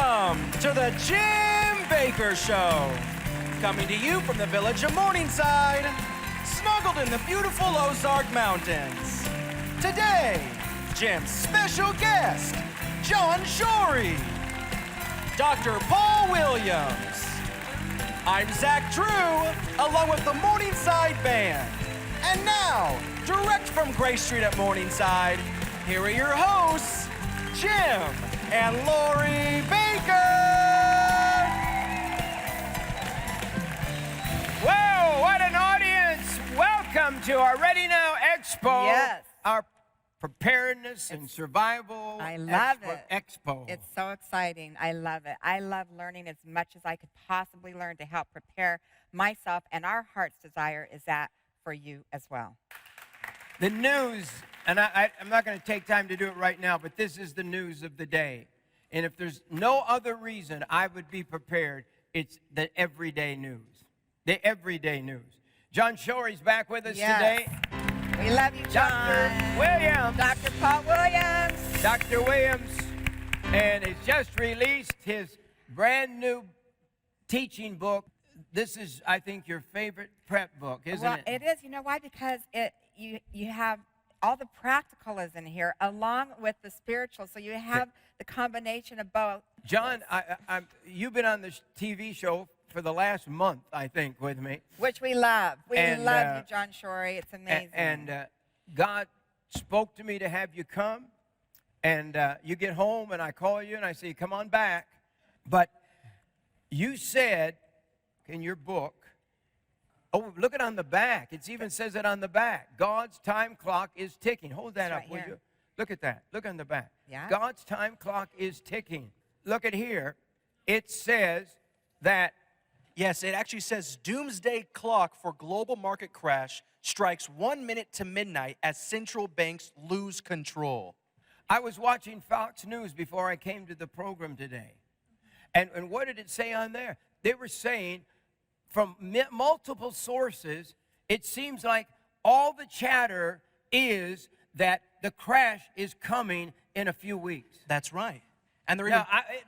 Welcome to the Jim Baker Show. Coming to you from the village of Morningside, snuggled in the beautiful Ozark Mountains. Today, Jim's special guest, John Shorey, Dr. Paul Williams. I'm Zach Drew, along with the Morningside Band. And now, direct from Gray Street at Morningside, here are your hosts, Jim and Lori Baker. Whoa, what an audience. Welcome to our Ready Now Expo. Yes. Our preparedness and survival I love Expo. It's so exciting. I love it. I love learning as much as I could possibly learn to help prepare myself, and our heart's desire is that for you as well. The news, and I'm not going to take time to do it right now, but this is the news of the day. And if there's no other reason I would be prepared, it's the everyday news. The everyday news. John Shorey's back with us today. We love you, John. Dr. Williams. Dr. Paul Williams. Dr. Williams, and he's just released his brand new teaching book. This is, I think, your favorite prep book, isn't it? It is. You know why? Because you have all the practical is in here, along with the spiritual. So you have the combination of both. John, you've been on this TV show for the last month, I think, with me. Which we love. We love you, John Shorey. It's amazing. And God spoke to me to have you come. And you get home, and I call you, and I say, come on back. But you said in your book, oh, look it on the back. It even says it on the back. God's time clock is ticking. Hold that up, will you? Look at that. Look on the back. Yeah. God's time clock is ticking. Look at here. It says that. Yes, it actually says doomsday clock for global market crash strikes 1 minute to midnight as central banks lose control. I was watching Fox News before I came to the program today. And what did it say on there? They were saying from multiple sources, it seems like all the chatter is that the crash is coming in a few weeks. That's right. And now,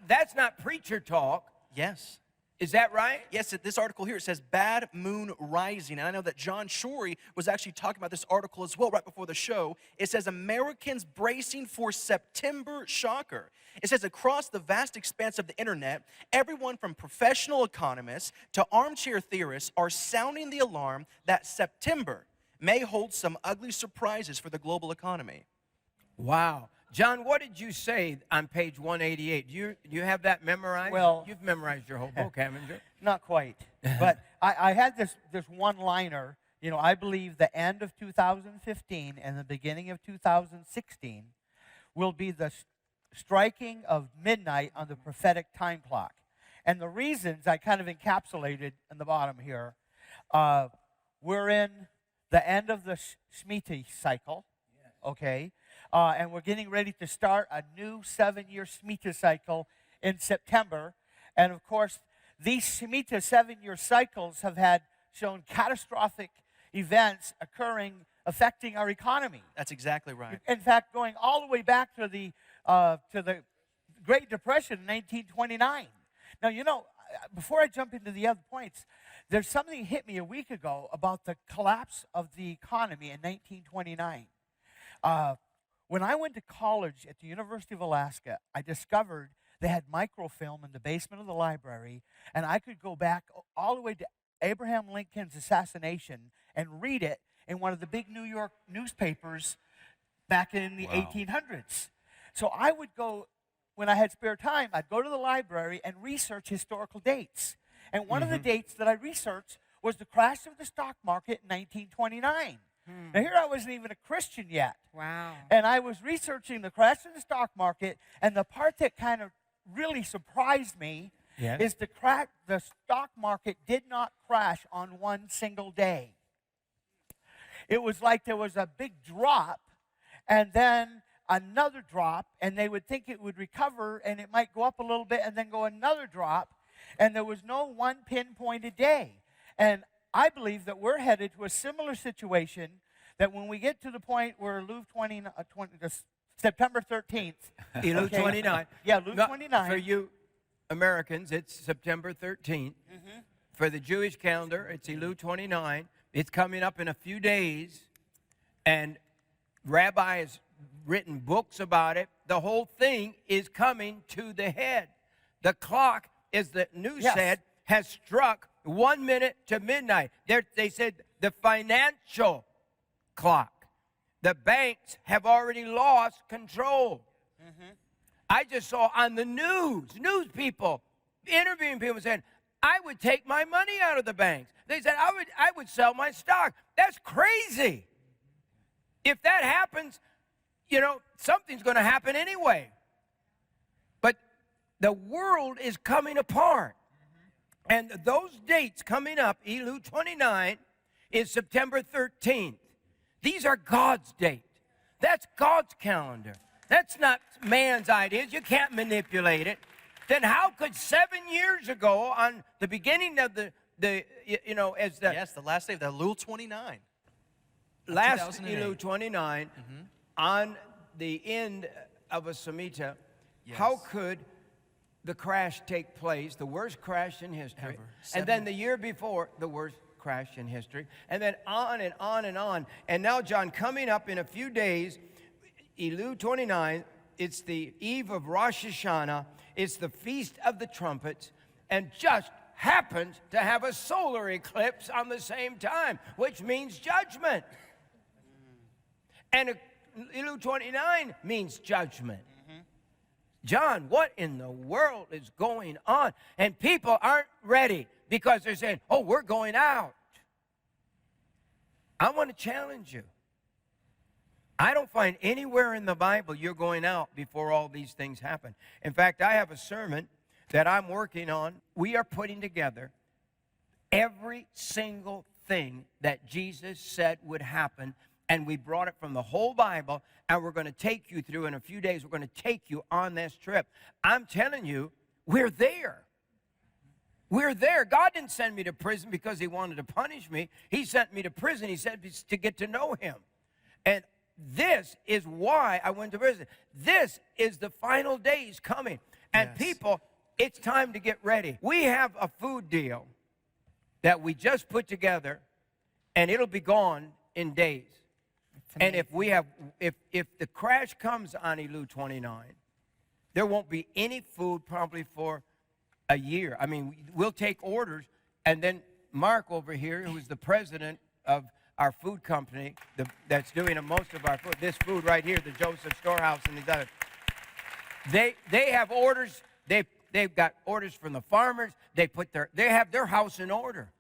that's not preacher talk. Yes. Is that right? Yes, this article here, it says Bad Moon Rising. And I know that John Shorey was actually talking about this article as well right before the show. It says Americans bracing for September shocker. It says across the vast expanse of the internet, everyone from professional economists to armchair theorists are sounding the alarm that September may hold some ugly surprises for the global economy. Wow. John, what did you say on page 188? Do you have that memorized? Well, you've memorized your whole book, haven't you? Not quite. But I had this one-liner. You know, I believe the end of 2015 and the beginning of 2016 will be the striking of midnight on the prophetic time clock. And the reasons I kind of encapsulated in the bottom here. We're in the end of the Shemitah cycle, okay? And we're getting ready to start a new 7-year Shemitah cycle in September. And of course, these Shemitah 7-year cycles have shown catastrophic events affecting our economy. That's exactly right. In fact, going all the way back to the Great Depression in 1929. Now, you know, before I jump into the other points, there's something that hit me a week ago about the collapse of the economy in 1929. When I went to college at the University of Alaska, I discovered they had microfilm in the basement of the library, and I could go back all the way to Abraham Lincoln's assassination and read it in one of the big New York newspapers back in the 1800s. So I would go, when I had spare time, I'd go to the library and research historical dates. And one of the dates that I researched was the crash of the stock market in 1929. Now, here I wasn't even a Christian yet. Wow. And I was researching the crash of the stock market, and the part that kind of really surprised me is the stock market did not crash on one single day. It was like there was a big drop, and then another drop, and they would think it would recover, and it might go up a little bit, and then go another drop, and there was no one pinpointed day. And I believe that we're headed to a similar situation, that when we get to the point where September 13th. Luke 29. Yeah, Luke 29. For you Americans, it's September 13th. For the Jewish calendar, it's Elul 29. It's coming up in a few days. And Rabbi has written books about it. The whole thing is coming to the head. The clock, as the news said, has struck 1 minute to midnight. They said the financial clock. The banks have already lost control. I just saw on the news people interviewing people saying, I would take my money out of the banks. They said, I would sell my stock. That's crazy. If that happens, you know, something's going to happen anyway. But the world is coming apart. And those dates coming up, Elul 29 is September 13th. These are God's date. That's God's calendar. That's not man's ideas. You can't manipulate it. Then how could 7 years ago, on the beginning of the Yes, the last day of the Elul 29. last Elul 29, on the end of a Shemitah, how could the crash take place, the worst crash in history, and then the year before, the worst crash in history, and then on and on and on. And now, John, coming up in a few days, Elul 29, it's the eve of Rosh Hashanah, it's the Feast of the Trumpets, and just happens to have a solar eclipse on the same time, which means judgment. And Elul 29 means judgment. John, what in the world is going on? And people aren't ready because they're saying, oh, we're going out. I want to challenge you. I don't find anywhere in the Bible you're going out before all these things happen. In fact, I have a sermon that I'm working on. We are putting together every single thing that Jesus said would happen, and we brought it from the whole Bible, and we're going to take you through in a few days. We're going to take you on this trip. I'm telling you, we're there. We're there. God didn't send me to prison because he wanted to punish me. He sent me to prison, he said, to get to know him. And this is why I went to prison. This is the final days coming. And people, it's time to get ready. We have a food deal that we just put together, and it'll be gone in days. And if the crash comes on Elul 29, there won't be any food probably for a year. I mean, we'll take orders, and then Mark over here, who's the president of our food company that's doing most of our food, this food right here, the Joseph Storehouse and these others, they have orders. They've got orders from the farmers. They have their house in order.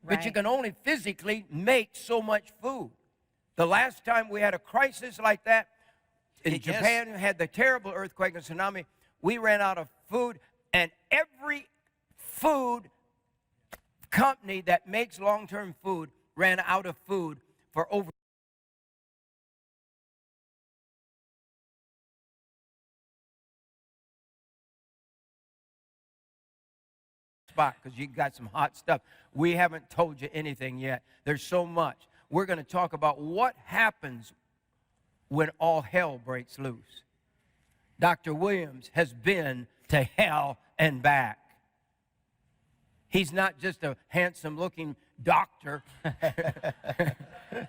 Right. But you can only physically make so much food. The last time we had a crisis like that, in Japan, had the terrible earthquake and tsunami, we ran out of food, and every food company that makes long-term food ran out of food for over spot, because you got some hot stuff. We haven't told you anything yet. There's so much. We're going to talk about what happens when all hell breaks loose. Dr. Williams has been to hell and back. He's not just a handsome-looking doctor.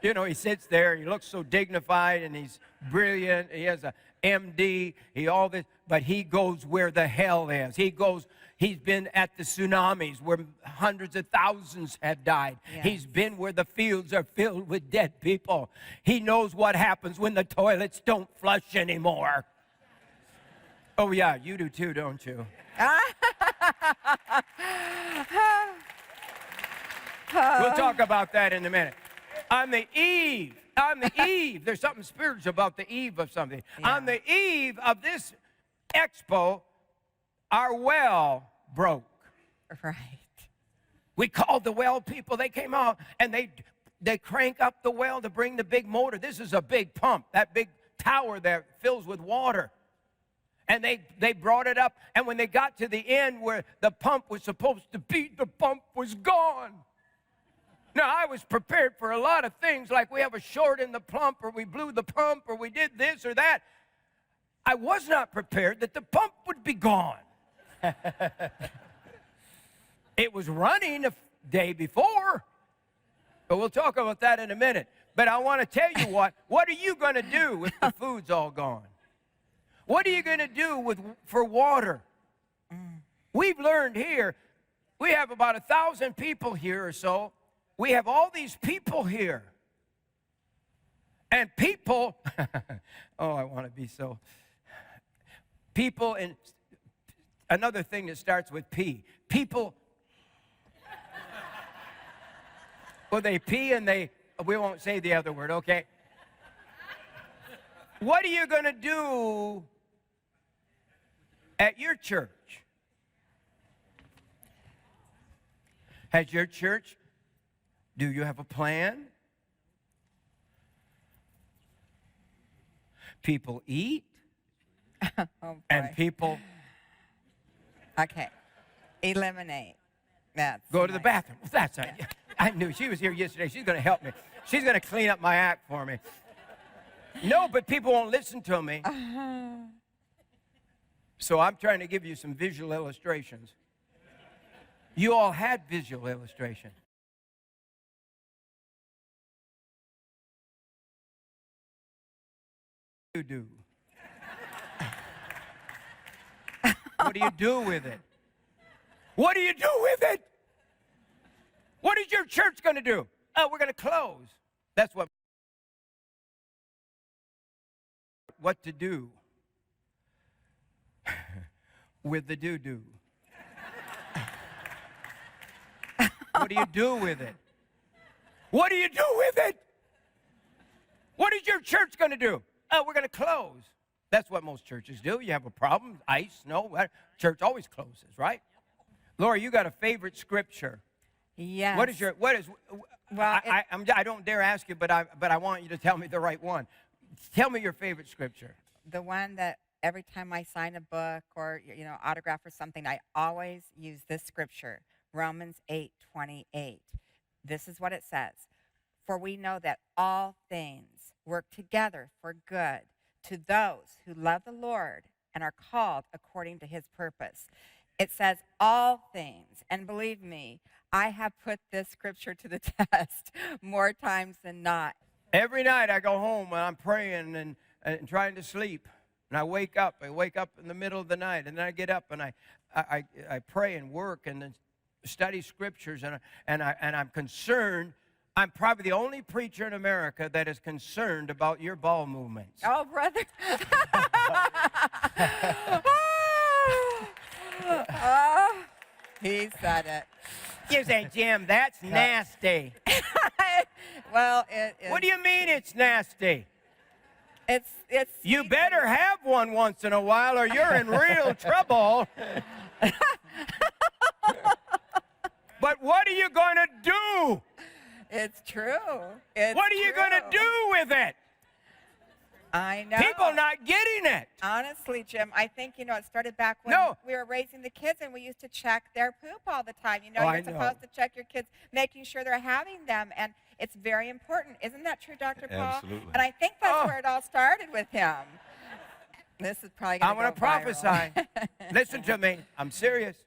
You know, he sits there, he looks so dignified, and he's brilliant. He has a MD, but he goes where the hell is. He's been at the tsunamis where hundreds of thousands have died. Yes. He's been where the fields are filled with dead people. He knows what happens when the toilets don't flush anymore. Oh, yeah, you do too, don't you? We'll talk about that in a minute. On the eve, there's something spiritual about the eve of something. Yeah. On the eve of this expo, our well broke. Right. We called the well people. They came out, and they crank up the well to bring the big motor. This is a big pump, that big tower that fills with water. And they brought it up, and when they got to the end where the pump was supposed to be, the pump was gone. Now, I was prepared for a lot of things, like we have a short in the pump, or we blew the pump, or we did this or that. I was not prepared that the pump would be gone. It was running the day before. But we'll talk about that in a minute. But I want to tell you what are you going to do if the food's all gone? What are you going to do for water? We've learned here, we have about 1,000 people here or so. We have all these people here. And people, oh, I want to be so. People, and another thing that starts with P. People, well, they pee and we won't say the other word, okay? What are you going to do at your church? Has your church, do you have a plan? People eat, Oh, and boy. people Okay. Eliminate. That's go to the nice. bathroom. That's right. I knew she was here yesterday. She's going to help me. She's going to clean up my act for me. No, but people won't listen to me. So I'm trying to give you some visual illustrations. You all had visual illustration. You do. What do you do with it? What do you do with it? What is your church going to do? Oh, we're going to close. That's what to do with the doo-doo. What do you do with it? What do you do with it? What is your church going to do? Oh, we're going to close. That's what most churches do. You have a problem, ice, snow, church always closes, right? Laura, you got a favorite scripture. Yes. What is Well, I don't dare ask you, but I want you to tell me the right one. Tell me your favorite scripture. the one that every time I sign a book or autograph or something, I always use this scripture, Romans 8:28. This is what it says: "For we know that all things work together for good to those who love the Lord and are called according to his purpose." It says all things, and believe me, I have put this scripture to the test more times than not. Every night I go home and I'm praying and trying to sleep. And I wake up in the middle of the night, and then I get up and I pray and work and then study scriptures, and I'm concerned. I'm probably the only preacher in America that is concerned about your bowel movements. Oh, brother. Oh, he said it. You say, Jim, that's nasty. Well, it is. What do you mean it's nasty? It's. You better have one once in a while or you're in real trouble. But what are you going to do? It's true. What are you going to do with it? I know. People not getting it. Honestly, Jim, I think, it started back when No. we were raising the kids and we used to check their poop all the time. Oh, I You're know. supposed to check your kids, making sure they're having them. And it's very important. Isn't that true, Dr. Paul? Absolutely. And I think that's where it all started with him. This is probably going I'm to going to prophesy. Listen to me. I'm serious.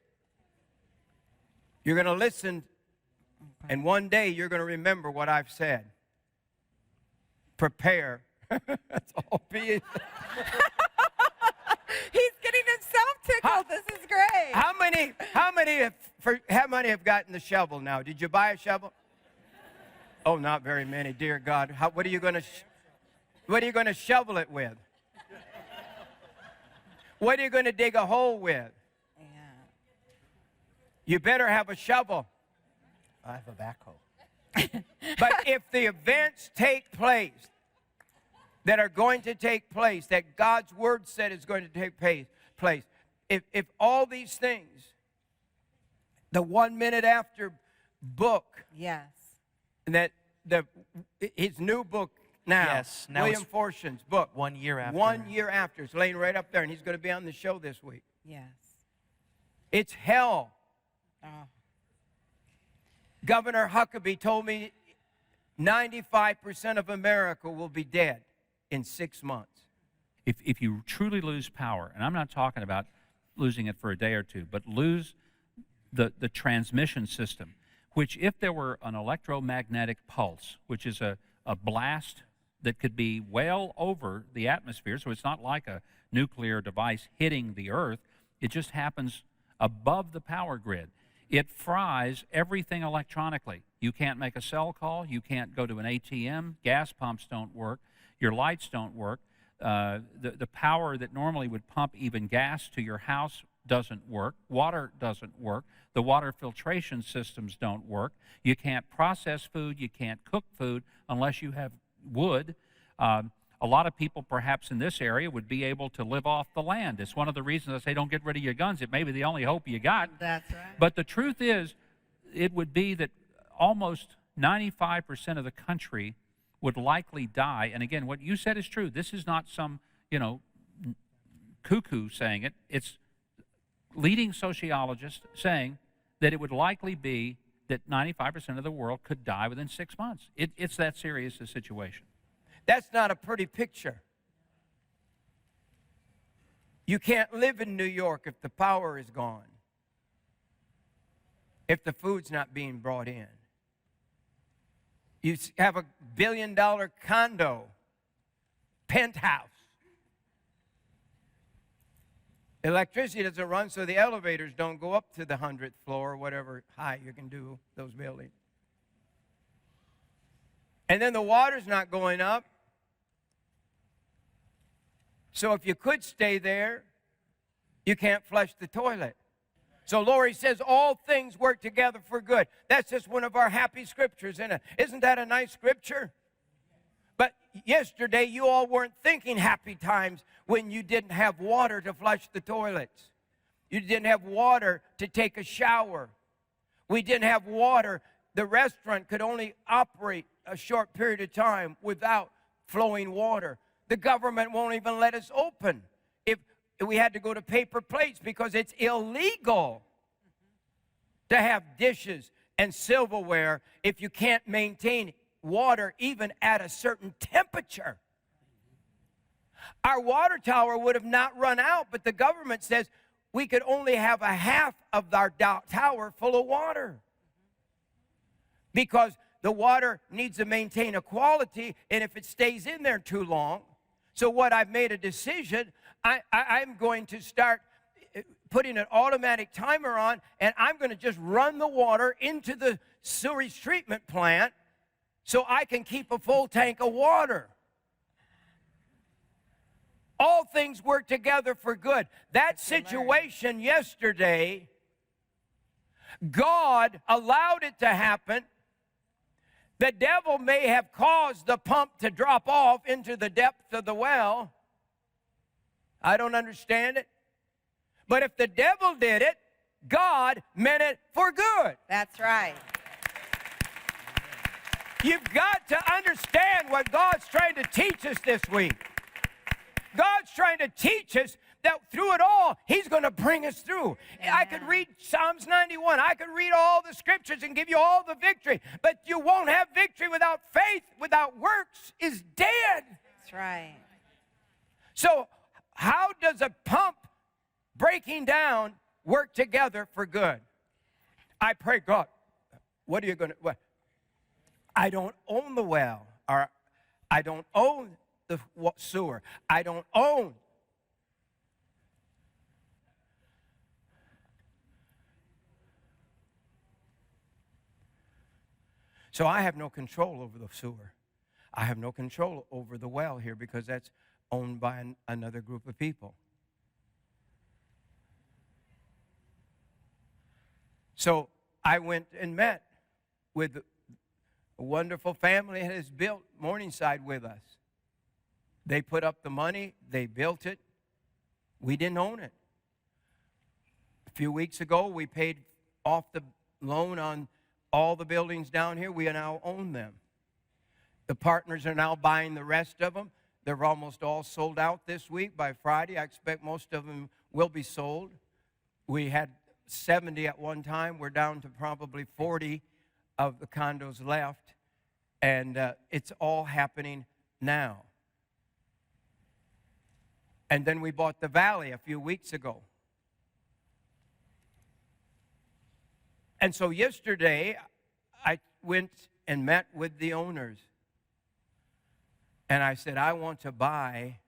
You're going to listen, and one day you're going to remember what I've said. Prepare. That's all. He's getting himself tickled. This is great. How many have gotten the shovel now? Did you buy a shovel? Oh, not very many. Dear God, what are you going to shovel it with? What are you going to dig a hole with? Yeah. You better have a shovel. I have a backhoe. But if the events take place that are going to take place, that God's word said is going to take place, if all these things, the 1 minute after book, Yes. that his new book now, Yes, now William it's Forson's book, 1 year after. 1 year after, it's laying right up there, and he's going to be on the show this week. Yes. It's hell. Oh. Governor Huckabee told me 95% of America will be dead in 6 months. If you truly lose power, and I'm not talking about losing it for a day or two, but lose the transmission system, which if there were an electromagnetic pulse, which is a blast that could be well over the atmosphere, so it's not like a nuclear device hitting the earth, it just happens above the power grid. It fries everything electronically. You can't make a cell call, you can't go to an ATM, gas pumps don't work, your lights don't work, the power that normally would pump even gas to your house doesn't work, water doesn't work, the water filtration systems don't work, you can't process food, you can't cook food unless you have wood. A lot of people perhaps in this area would be able to live off the land. It's one of the reasons I say don't get rid of your guns. It may be the only hope you got. That's right. But the truth is, it would be that almost 95% of the country would likely die. And again, what you said is true. This is not some, cuckoo saying it. It's leading sociologists saying that it would likely be that 95% of the world could die within 6 months. It's that serious a situation. That's not a pretty picture. You can't live in New York if the power is gone, if the food's not being brought in. You have a billion-dollar condo, penthouse. Electricity doesn't run, so the elevators don't go up to the 100th floor or whatever high you can do those buildings. And then the water's not going up. So if you could stay there, you can't flush the toilet. So Lori says all things work together for good. That's just one of our happy scriptures, isn't it? Isn't that a nice scripture? But yesterday you all weren't thinking happy times when you didn't have water to flush the toilets. You didn't have water to take a shower. We didn't have water. The restaurant could only operate a short period of time without flowing water. The government won't even let us open if we had to go to paper plates because it's illegal to have dishes and silverware if you can't maintain water even at a certain temperature. Our water tower would have not run out, but the government says we could only have a half of our tower full of water because the water needs to maintain a quality, and if it stays in there too long. So what I've made a decision, I'm going to start putting an automatic timer on, and I'm going to just run the water into the sewage treatment plant so I can keep a full tank of water. All things work together for good. That situation yesterday, God allowed it to happen. The devil may have caused the pump to drop off into the depth of the well. I don't understand it. But if the devil did it, God meant it for good. That's right. You've got to understand what God's trying to teach us this week. God's trying to teach us that through it all, He's going to bring us through. Amen. I could read Psalms 91. I could read all the scriptures and give you all the victory. But you won't have victory without faith. Without works is dead. That's right. So how does a pump breaking down work together for good? I pray, God, what are you going to... What? I don't own the well, or I don't own the sewer. I don't own. So I have no control over the sewer. I have no control over the well here because that's owned by another group of people. So I went and met with a wonderful family that has built Morningside with us. They put up the money. They built it. We didn't own it. A few weeks ago, we paid off the loan on all the buildings down here. We now own them. The partners are now buying the rest of them. They're almost all sold out this week. By Friday, I expect most of them will be sold. We had 70 at one time. We're down to probably 40 of the condos left. And it's all happening now. And then we bought the Valley a few weeks ago. And so yesterday, I went and met with the owners. And I said, I want to buy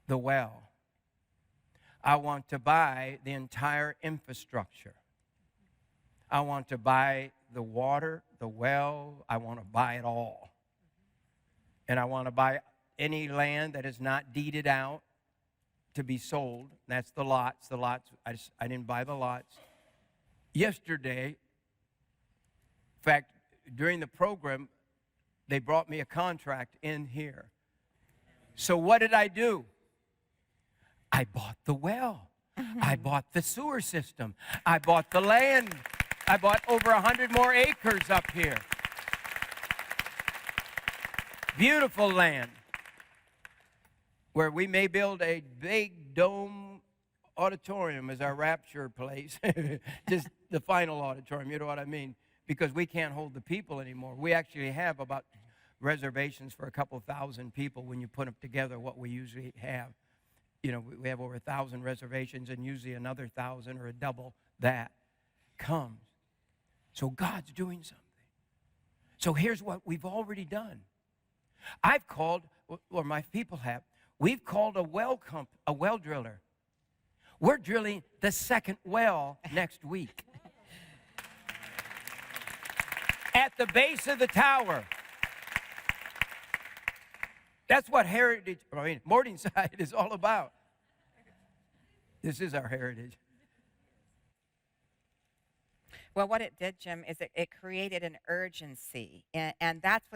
the well. I want to buy the entire infrastructure. I want to buy the water, the well. I want to buy it all. And I want to buy any land that is not deeded out to be sold. That's the lots. The lots, I didn't buy the lots. Yesterday, in fact, during the program, they brought me a contract in here. So what did I do? I bought the well. I bought the sewer system. I bought the land. I bought over 100 more acres up here. Beautiful land where we may build a big dome auditorium as our rapture place. Just the final auditorium, you know what I mean? Because we can't hold the people anymore. We actually have about reservations for a couple thousand people when you put them together, what we usually have. You know, we have over 1,000 reservations, and usually another 1,000 or a double that comes. So God's doing something. So here's what we've already done. I've called, or my people have, we've called a well driller. We're drilling the second well next week. At the base of the tower. That's what Morningside is all about. This is our heritage. Well, what it did, Jim, is it created an urgency, and that's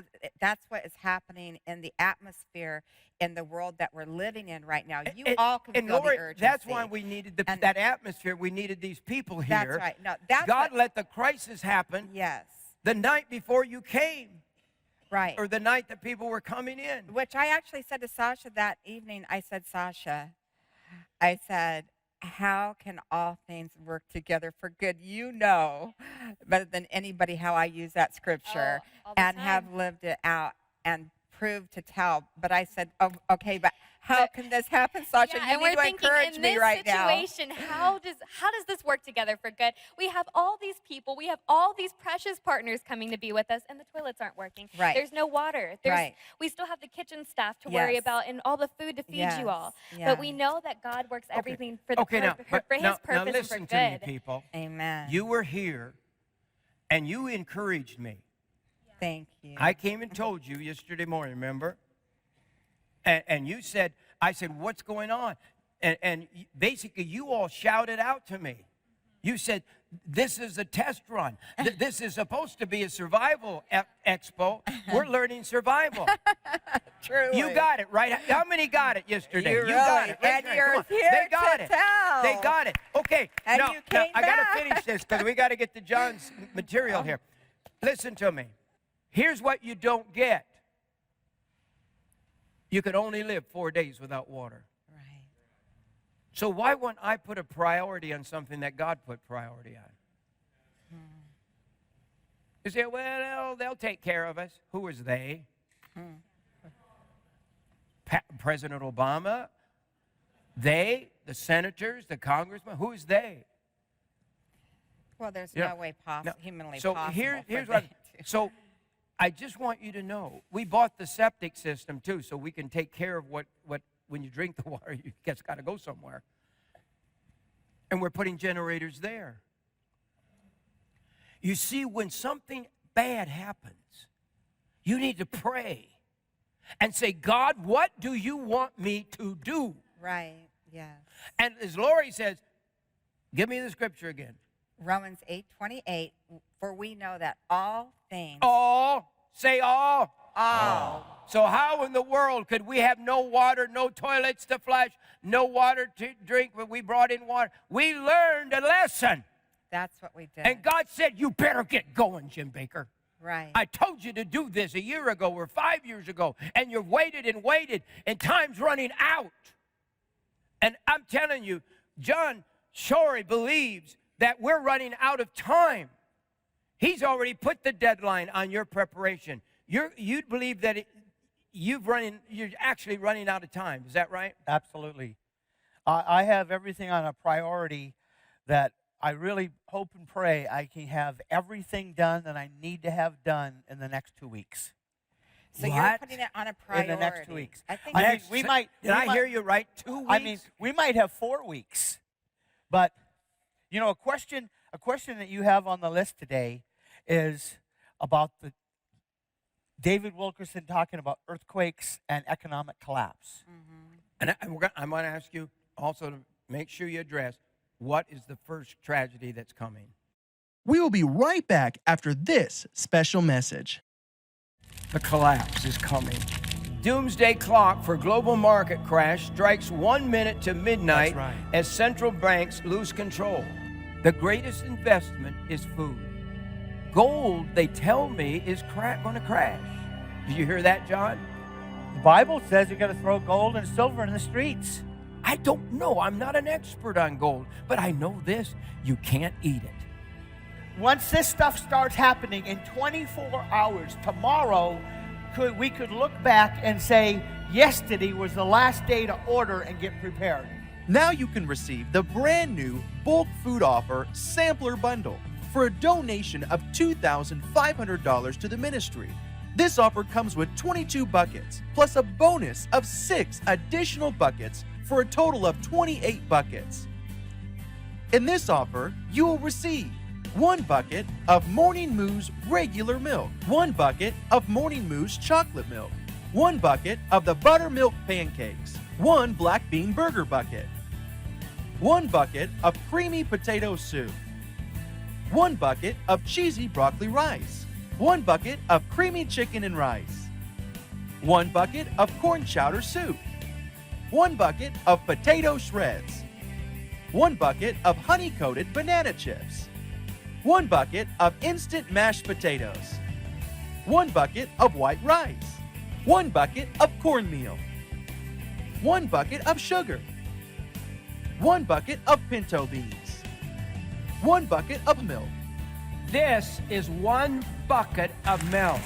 what is happening in the atmosphere in the world that we're living in right now. You all can feel Lori, the urgency. that's why we needed that atmosphere. We needed these people here. That's right. No, that's God let the crisis happen. Yes. The night before you came. Right. Or the night that people were coming in. Which I actually said to Sasha that evening. I said, Sasha, I said, how can all things work together for good? You know better than anybody how I use that scripture and have lived it out and proved to tell. But I said, oh, okay, but how can this happen, Sasha? Yeah, you need to encourage me right now. In this situation, how does this work together for good? We have all these people, we have all these precious partners coming to be with us, and the toilets aren't working. Right. There's no water. We still have the kitchen staff to worry about and all the food to feed you all. But we know that God works everything for His purpose now and for listen good. to me, people. Amen. You were here, and you encouraged me. Thank you. I came and told you yesterday morning, remember? And you said, I said, what's going on? And basically, you all shouted out to me. You said, this is a test run. This is supposed to be a survival expo. We're learning survival. Truly. You got it, right? How many got it yesterday? You got it. And you're here They got to it. tell. They got it. Okay. And now, you came I got back. to finish this because we got to get to John's material here. Listen to me. Here's what you don't get. You could only live 4 days without water. Right. So why wouldn't I put a priority on something that God put priority on? You say, well, they'll take care of us. Who is they? President Obama? They? The senators? The congressmen? Who is they? Well, there's no way humanly so possible. Here's what. So I just want you to know, we bought the septic system too, so we can take care of what when you drink the water, you just got to go somewhere. And we're putting generators there. You see, when something bad happens, you need to pray and say, God, what do you want me to do? Right, yes. And as Lori says, give me the scripture again. Romans 8:28, for we know that all things. All. Say all. All. So how in the world could we have no water, no toilets to flush, no water to drink, but we brought in water? We learned a lesson. That's what we did. And God said, you better get going, Jim Bakker. Right. I told you to do this a year ago or 5 years ago, and you've waited and waited, and time's running out. And I'm telling you, John Shorey believes that we're running out of time. He's already put the deadline on your preparation. You believe that you're actually running out of time. Is that right? Absolutely. I have everything on a priority that I really hope and pray I can have everything done that I need to have done in the next 2 weeks. So you're putting it on a priority. In the next 2 weeks. I think we might. Did I hear you right? 2 weeks? I mean, we might have 4 weeks. But, you know, a question that you have on the list today is about the David Wilkerson talking about earthquakes and economic collapse. And I'm going to ask you also to make sure you address what is the first tragedy that's coming. We will be right back after this special message. The collapse is coming. Doomsday clock for global market crash strikes 1 minute to midnight as central banks lose control. The greatest investment is food. Gold, they tell me, is going to crash. Did you hear that, John? The Bible says you're going to throw gold and silver in the streets. I don't know. I'm not an expert on gold, but I know this. You can't eat it. Once this stuff starts happening in 24 hours, tomorrow, we could look back and say, yesterday was the last day to order and get prepared. Now you can receive the brand new bulk food offer sampler bundle for a donation of $2,500 to the ministry. This offer comes with 22 buckets, plus a bonus of 6 additional buckets for a total of 28 buckets. In this offer, you will receive 1 bucket of Morning Moo's regular milk, 1 bucket of Morning Moo's chocolate milk, 1 bucket of the buttermilk pancakes, 1 black bean burger bucket, 1 bucket of creamy potato soup, 1 bucket of cheesy broccoli rice, 1 bucket of creamy chicken and rice, 1 bucket of corn chowder soup, 1 bucket of potato shreds, 1 bucket of honey-coated banana chips, 1 bucket of instant mashed potatoes, 1 bucket of white rice, 1 bucket of cornmeal, 1 bucket of sugar, 1 bucket of pinto beans, 1 bucket of milk. This is 1 bucket of milk.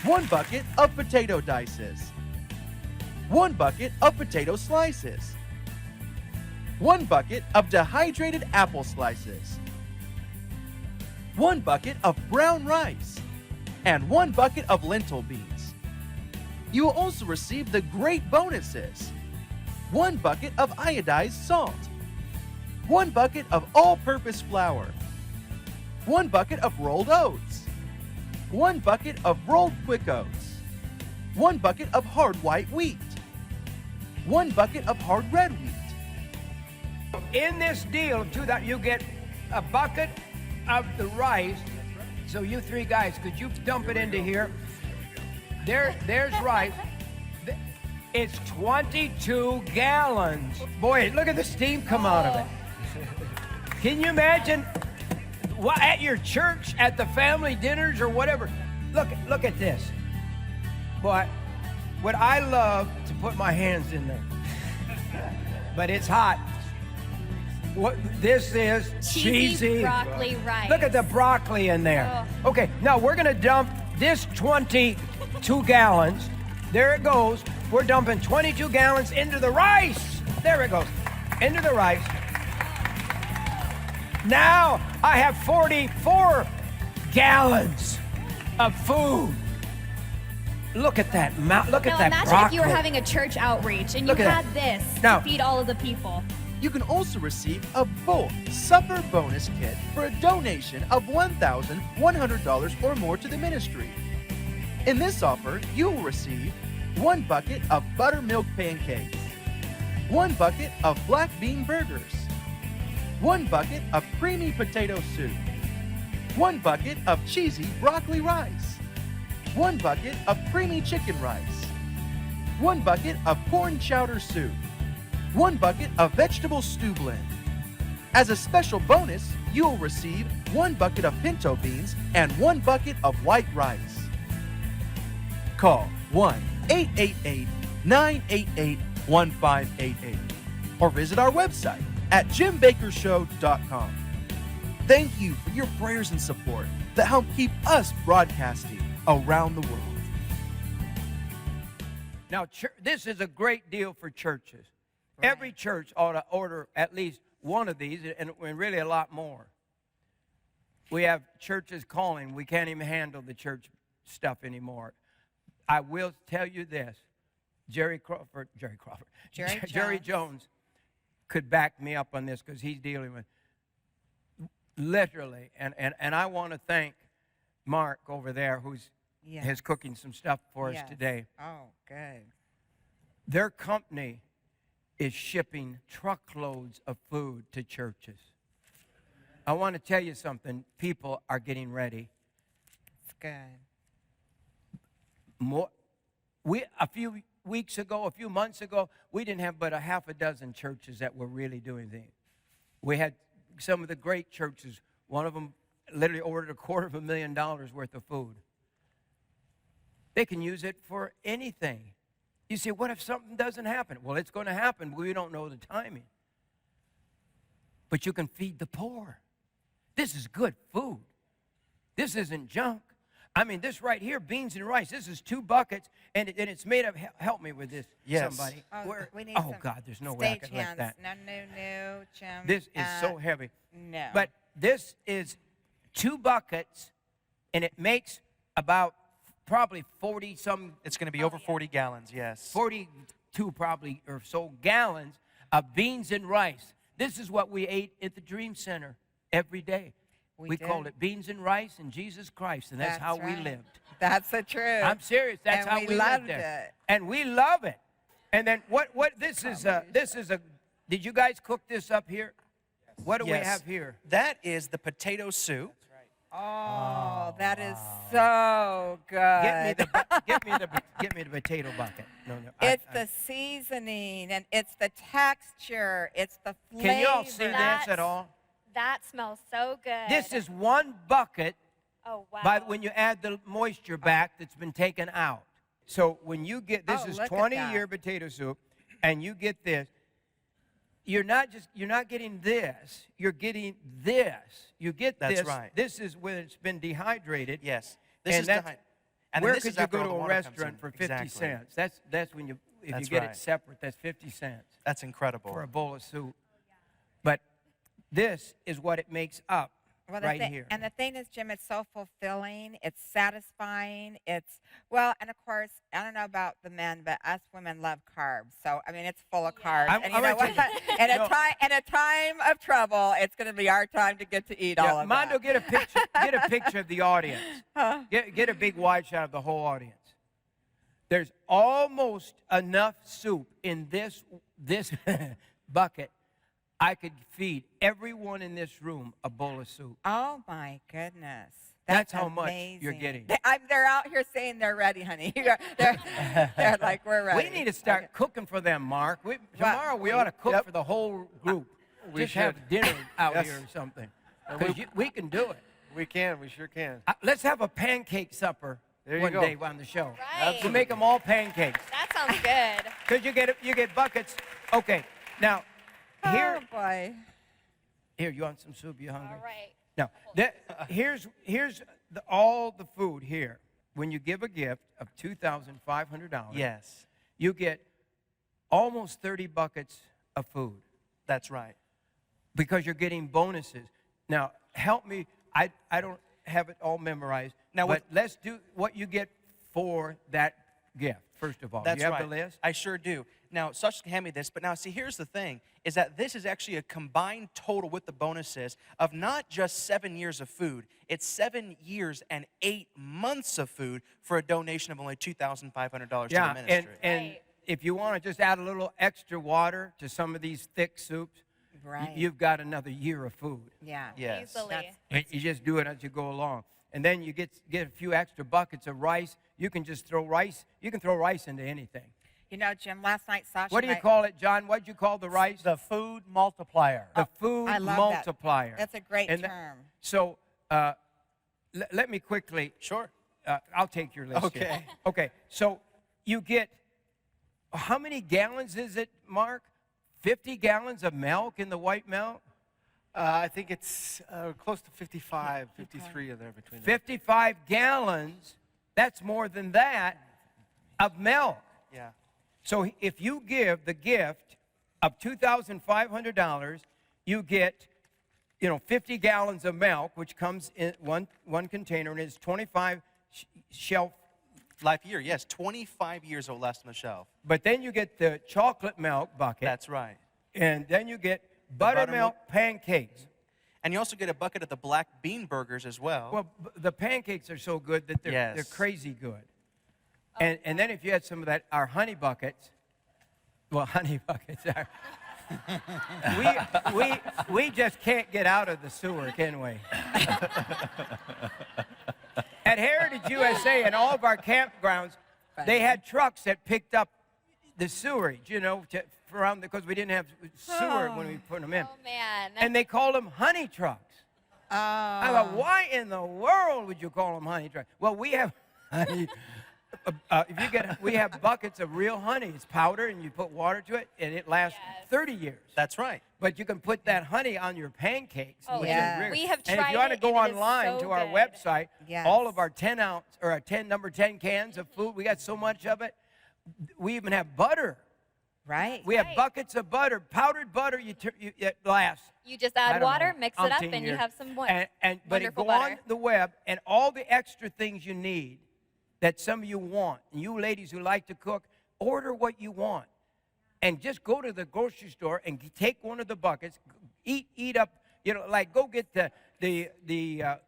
1 bucket of potato dices, 1 bucket of potato slices, 1 bucket of dehydrated apple slices, 1 bucket of brown rice, and 1 bucket of lentil beans. You will also receive the great bonuses: 1 bucket of iodized salt, 1 bucket of all-purpose flour, 1 bucket of rolled oats, 1 bucket of rolled quick oats, 1 bucket of hard white wheat, 1 bucket of hard red wheat. In this deal, you get a bucket of the rice. So you 3 guys, could you dump it into here? There's rice. It's 22 gallons. Boy, look at the steam come out of it. Can you imagine at your church, at the family dinners or whatever? Look at this. Boy, would I love to put my hands in there. But it's hot. What this is cheesy broccoli rice. Look at the broccoli in there. Oh. Okay, now we're gonna dump this 22 gallons. There it goes. We're dumping 22 gallons into the rice. There it goes. Into the rice. Now I have 44 gallons of food. Look at that. Look at that imagine broccoli. if you were having a church outreach and you had this to feed all of the people. You can also receive a bulk supper bonus kit for a donation of $1,100 or more to the ministry. In this offer, you will receive 1 bucket of buttermilk pancakes, 1 bucket of black bean burgers, 1 bucket of creamy potato soup, 1 bucket of cheesy broccoli rice, 1 bucket of creamy chicken rice, 1 bucket of corn chowder soup, 1 bucket of vegetable stew blend. As a special bonus, you will receive 1 bucket of pinto beans and 1 bucket of white rice. Call 1-888-988-1588 or visit our website at jimbakershow.com. Thank you for your prayers and support that help keep us broadcasting around the world. Now, this is a great deal for churches. Every church ought to order at least one of these, and really a lot more. We have churches calling. We can't even handle the church stuff anymore. I will tell you this. Jerry Jones could back me up on this because he's dealing with literally. And I want to thank Mark over there who's cooking some stuff for us today. Oh, good. Their company is shipping truckloads of food to churches. I want to tell you something. People are getting ready. It's good. A few weeks ago, a few months ago, we didn't have but a half a dozen churches that were really doing things. We had some of the great churches. One of them literally ordered $250,000 worth of food. They can use it for anything. You say, what if something doesn't happen? Well, it's going to happen, but we don't know the timing. But you can feed the poor. This is good food. This isn't junk. I mean, this right here, beans and rice, this is 2 buckets, and it's made of, help me with this, somebody. We need God, there's no way I could lift that. No, Jim. This is so heavy. No. But this is 2 buckets, and it makes about probably 40-some. It's going to be over 40 gallons, yes. 42 probably or so gallons of beans and rice. This is what we ate at the Dream Center every day. We called it beans and rice and Jesus Christ, and that's how we lived. That's the truth. I'm serious. That's how we lived there. And we love it. And then what this is a did you guys cook this up here? What do we have here? That is the potato soup. Oh, that is so good. Get me the potato bucket. No. It's the seasoning, and it's the texture, it's the flavor. Can you all see this at all? That smells so good. This is 1 bucket. Oh, wow. When you add the moisture back that's been taken out. So when you get, this is 20-year potato soup, and you get this, you're not getting this, you're getting this. You get this. That's right. This is when it's been dehydrated. Yes. And where could you go to a restaurant for 50 cents? That's when if you get it separate, that's 50 cents. That's incredible. For a bowl of soup. But this is what it makes up here. And the thing is, Jim, it's so fulfilling. It's satisfying. And of course, I don't know about the men, but us women love carbs. So, I mean, it's full of carbs. And you know what? In a time of trouble, it's going to be our time to get to eat all of Mondo, that. get a picture of the audience. Get a big wide shot of the whole audience. There's almost enough soup in this bucket. I could feed everyone in this room a bowl of soup. Oh, my goodness. That's how much you're getting. They're out here saying they're ready, honey. They're like, we're ready. We need to start cooking for them, Mark. Tomorrow we ought to cook for the whole group. Just have dinner out here or something. Because we can do it. We can. We sure can. Let's have a pancake supper one day on the show. Right. We'll make them all pancakes. That sounds good. Because you get buckets. Okay, now, here. Oh, boy. Here, you want some soup? You hungry? All right. Now, here's all the food here. When you give a gift of $2,500, yes, you get almost 30 buckets of food. That's right. Because you're getting bonuses. Now, help me. I don't have it all memorized. Now, but let's do what you get for that gift, first of all. That's do you have right. the list? I sure do. Now, Sasha can hand me this, but now, see, here's the thing, is that this is actually a combined total with the bonuses of not just 7 years of food. It's 7 years and 8 months of food for a donation of only $2,500 to the ministry. And if you want to just add a little extra water to some of these thick soups, you've got another year of food. Yeah. Yes. Easily. You just do it as you go along. And then you get a few extra buckets of rice. You can just throw rice. You can throw rice into anything. You know, Jim, last night, Sasha What do you call it, John? What did you call the rice? The food multiplier. The food multiplier. That's a great term. So let me quickly. Sure. I'll take your list. Okay. Here. Okay. So you get, how many gallons is it, Mark? 50 gallons of milk in the white milk? I think it's close to 55, 53 in there between. 55 gallons. That's more than that of milk. Yeah. So if you give the gift of $2,500, you get, 50 gallons of milk, which comes in one container, and it's 25 shelf. Life year, yes, 25 years will last on the shelf. But then you get the chocolate milk bucket. That's right. And then you get buttermilk pancakes. And you also get a bucket of the black bean burgers as well. Well, the pancakes are so good that they're crazy good. And then if you had some of that, our honey buckets, honey buckets are, we just can't get out of the sewer, can we? At Heritage USA and all of our campgrounds, they had trucks that picked up the sewerage, because we didn't have sewer when we put them in. Oh, man. And they called them honey trucks. I thought, why in the world would you call them honey trucks? Well, we have honey. We have buckets of real honey. It's powder, and you put water to it, and it lasts 30 years. That's right. But you can put that honey on your pancakes. Oh, which yeah. is really, We have tried and if you want to it, go and it is online so to our good. website, Yes. all of our 10-ounce or our number 10 cans of food, we got so much of it. We even have butter. Right. We have buckets of butter, powdered butter. It lasts. You just I add don't water, know, mix it up, umpteen and you years. have some But if wonderful go butter. on the web and all the extra things you need that some of you want, and you ladies who like to cook, order what you want, and just go to the grocery store and take one of the buckets, eat up. Go get the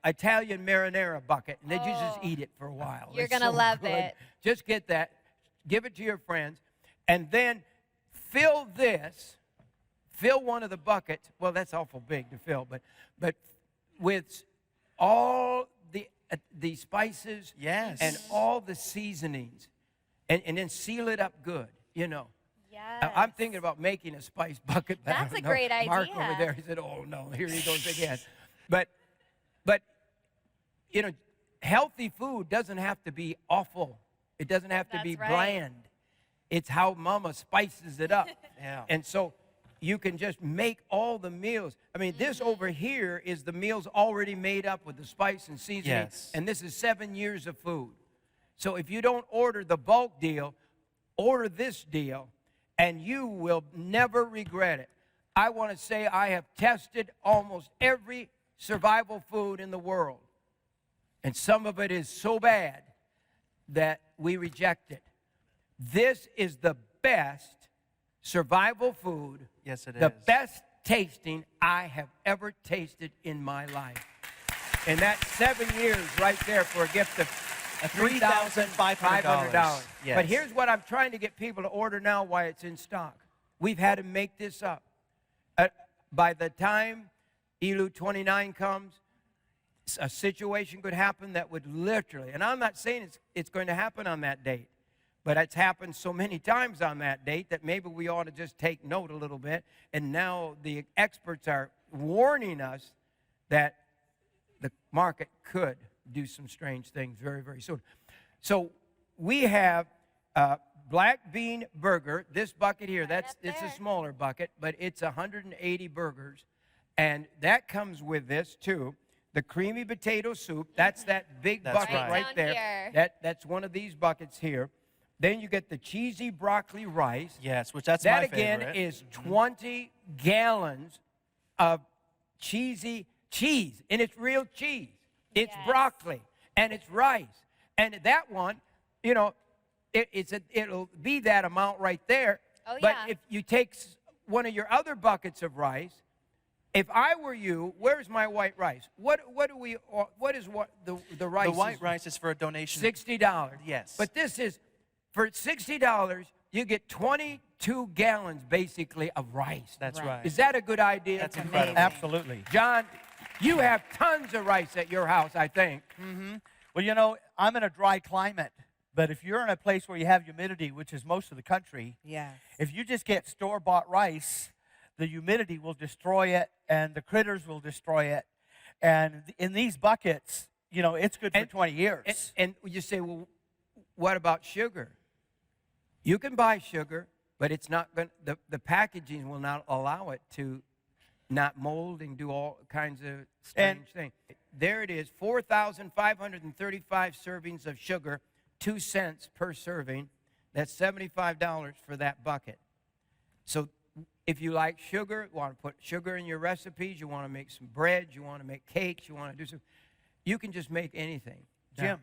Italian marinara bucket, and then you just eat it for a while. You're It's gonna so love good. it. Just get that, give it to your friends, and then fill one of the buckets. Well, that's awful big to fill, but with all the spices Yes. and all the seasonings, and then seal it up good. Yes. I'm thinking about making a spice bucket. But I That's don't a know. great Mark idea. over there, he said, "Oh no, here he goes again." But healthy food doesn't have to be awful. It doesn't have to be That's right. bland. It's how Mama spices it up. Yeah. And so you can just make all the meals. I mean, this over here is the meals already made up with the spice and seasoning. Yes. And this is 7 years of food. So if you don't order the bulk deal, order this deal, and you will never regret it. I want to say I have tested almost every survival food in the world. And some of it is so bad that we reject it. This is the best survival food. Yes, it the is. best tasting I have ever tasted in my life. And that's 7 years right there for a gift of $3,500. Yes. But here's what I'm trying to get people to order now while it's in stock. We've had to make this up. By the time Elu 29 comes, a situation could happen that would literally, and I'm not saying it's going to happen on that date, but it's happened so many times on that date that maybe we ought to just take note a little bit. And now the experts are warning us that the market could do some strange things very, very soon. So we have black bean burger. This bucket here, it's a smaller bucket, but it's 180 burgers. And that comes with this too. The creamy potato soup, that's that big That's bucket right. right Down there. here. That's one of these buckets here. Then you get the cheesy broccoli rice. Yes, which that's That my again favorite. is 20 gallons of cheesy cheese, and it's real cheese. It's Yes. broccoli, and it's rice. And that one, it'll be that amount right there. Oh, but yeah. if you take one of your other buckets of rice, if I were you, where's my white rice? What is the rice? The white rice is for a donation. $60. Yes. But this is, for $60, you get 22 gallons, basically, of rice. That's Right. right. Is that a good idea? That's incredible. Absolutely. John, you have tons of rice at your house, I think. Well, I'm in a dry climate, but if you're in a place where you have humidity, which is most of the country, Yes. if you just get store-bought rice, the humidity will destroy it, and the critters will destroy it. And in these buckets, it's good for 20 years. And you say, well, what about sugar? You can buy sugar, but it's not going. The packaging will not allow it to not mold and do all kinds of strange things. There it is, 4,535 servings of sugar, 2 cents per serving. That's $75 for that bucket. So If you like sugar, you want to put sugar in your recipes, you want to make some bread, you want to make cakes, you want to do some, you can just make anything. Jim,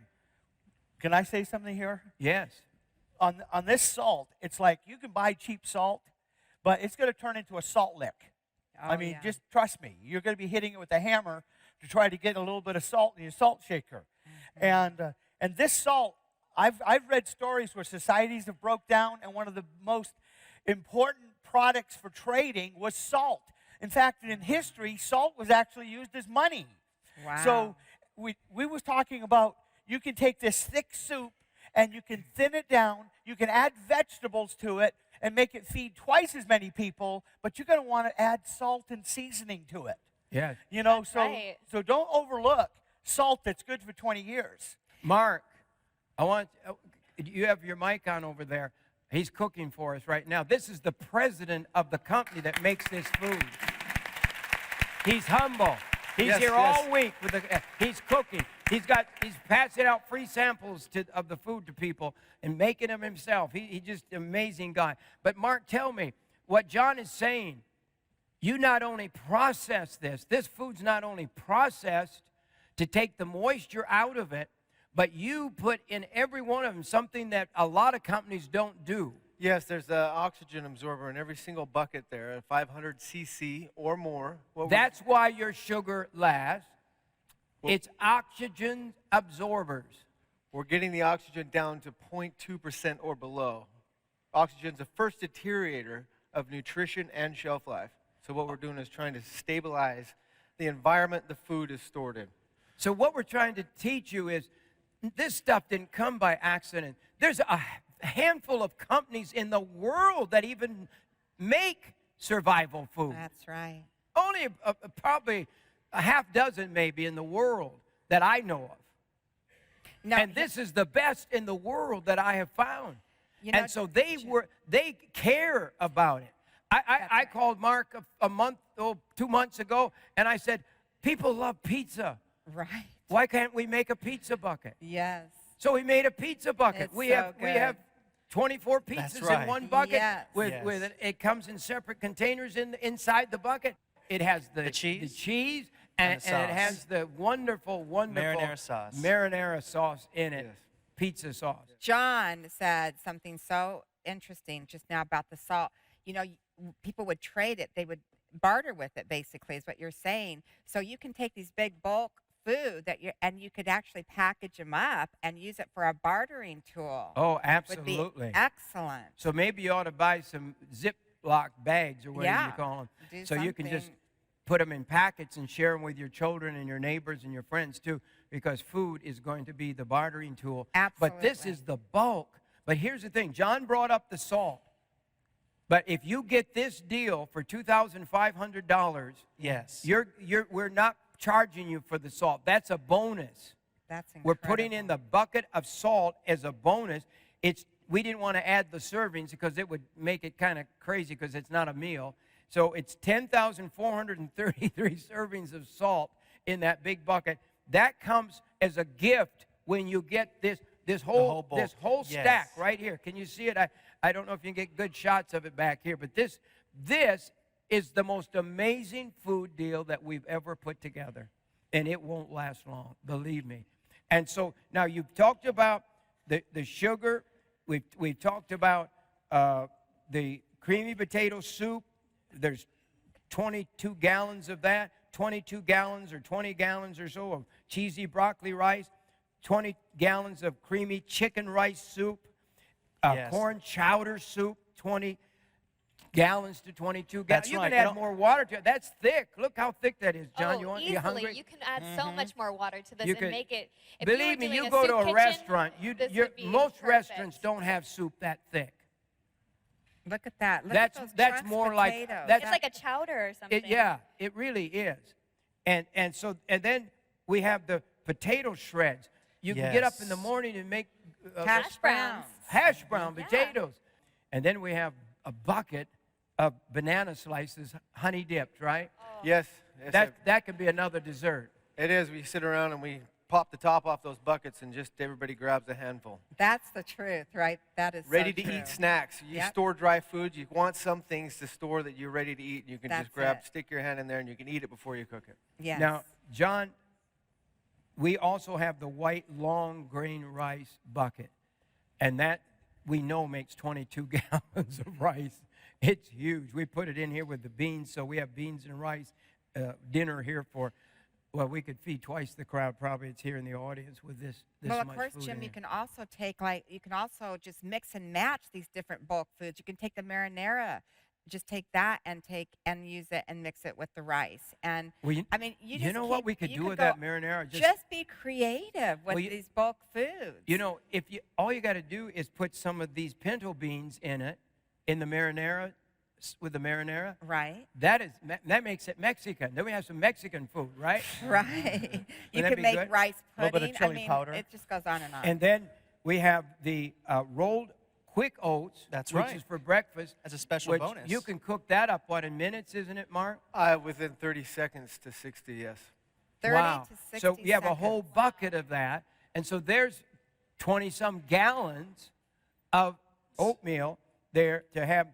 can I say something here? Yes. On this salt, it's like you can buy cheap salt, but it's going to turn into a salt lick. I mean, just trust me. You're going to be hitting it with a hammer to try to get a little bit of salt in your salt shaker. And this salt, I've read stories where societies have broke down, and one of the most important products for trading was salt. In fact, in history, salt was actually used as money. Wow. So we was talking about you can take this thick soup and you can thin it down, you can add vegetables to it and make it feed twice as many people, but you're going to want to add salt and seasoning to it. Yeah. You know, That's right. so don't overlook salt that's good for 20 years. Mark, you have your mic on over there. He's cooking for us right now. This is the president of the company that makes this food. He's humble. He's here all week with he's cooking. He's passing out free samples of the food to people and making them himself. He's just an amazing guy. But Mark, tell me, what John is saying, you not only process this food's not only processed to take the moisture out of it, but you put in every one of them something that a lot of companies don't do. Yes, there's an oxygen absorber in every single bucket there, a 500 cc or more. That's why your sugar lasts. It's oxygen absorbers. We're getting the oxygen down to 0.2% or below. Oxygen's the first deteriorator of nutrition and shelf life. So what we're doing is trying to stabilize the environment the food is stored in. So what we're trying to teach you is this stuff didn't come by accident. There's a handful of companies in the world that even make survival food. That's right. Only probably a half dozen maybe in the world that I know of. No, and this is the best in the world that I have found. You know, and so they care about it. I called Mark a month, 2 months ago, and I said, people love pizza. Right. Why can't we make a pizza bucket? Yes. So we made a pizza bucket. It's We so have 24 pizzas in one bucket. Yes. With it comes in separate containers inside the bucket. It has the cheese and it has the wonderful marinara sauce in it. Yes. Pizza sauce. John said something so interesting just now about the salt. You know, people would trade it. They would barter with it, basically, is what you're saying. So you can take these big bulk food and you could actually package them up and use it for a bartering tool. Oh, absolutely. Would be excellent. So maybe you ought to buy some Ziploc bags or whatever you call them. So you can just put them in packets and share them with your children and your neighbors and your friends too, because food is going to be the bartering tool. Absolutely. But this is the bulk. But here's the thing. John brought up the salt. But if you get this deal for $2,500, yes, we're not charging you for the salt. That's a bonus. That's incredible. We're putting in the bucket of salt as a bonus. We didn't want to add the servings because it would make it kind of crazy because it's not a meal. So it's 10,433 servings of salt in that big bucket. That comes as a gift when you get this whole stack right here. Can you see it? I don't know if you can get good shots of it back here, but this is the most amazing food deal that we've ever put together, and it won't last long, believe me. And so now you've talked about the sugar. We've talked about the creamy potato soup. There's 22 gallons of that, 22 gallons or 20 gallons or so of cheesy broccoli rice, 20 gallons of creamy chicken rice soup, corn chowder soup, 20 gallons to 22 gallons. You can add more water to it. That's thick. Look how thick that is, John. Easily. You hungry? You can add so much more water to this and make it. If believe me, you go to a restaurant. Most restaurants don't have soup that thick. Look at that. Look that's at those that's more potatoes. like it's like a chowder or something. It really is. And then we have the potato shreds. You can get up in the morning and make hash browns. Hash brown potatoes. And then we have a bucket of banana slices, honey dipped, right? Yes. That could be another dessert. It is. We sit around and we pop the top off those buckets and just everybody grabs a handful. That's the truth, right? That is Ready so to true. eat snacks. You Yep. store dry food. You want some things to store that you're ready to eat. You can That's just grab, it. stick your hand in there, and you can eat it before you cook it. Yes. Now, John, we also have the white long grain rice bucket, and that we know makes 22 gallons of rice. It's huge. We put it in here with the beans, so we have beans and rice dinner here for, well, we could feed twice the crowd. Probably it's here in the audience with this well, of much course, food Jim, in you it. can also take you can also just mix and match these different bulk foods. You can take the marinara, just take that and use it and mix it with the rice. And Well, I mean, you you just know what keep- we could you do could with go- that marinara? Just be creative with Well, you- these bulk foods. You know, all you got to do is put some of these pinto beans in it, in the marinara, with the marinara. Right. That makes it Mexican. Then we have some Mexican food, right? Right. You that can be make good? rice A little pudding. bit of chili I mean, powder. it just goes on and on. And then we have the rolled quick oats. That's which right. is for breakfast. As a special which bonus. You can cook that up, what, in minutes, isn't it, Mark? Within 30 seconds to 60, yes. 30 wow. to 60 So you have a seconds. whole bucket of that. And so there's 20-some gallons of oatmeal there to have.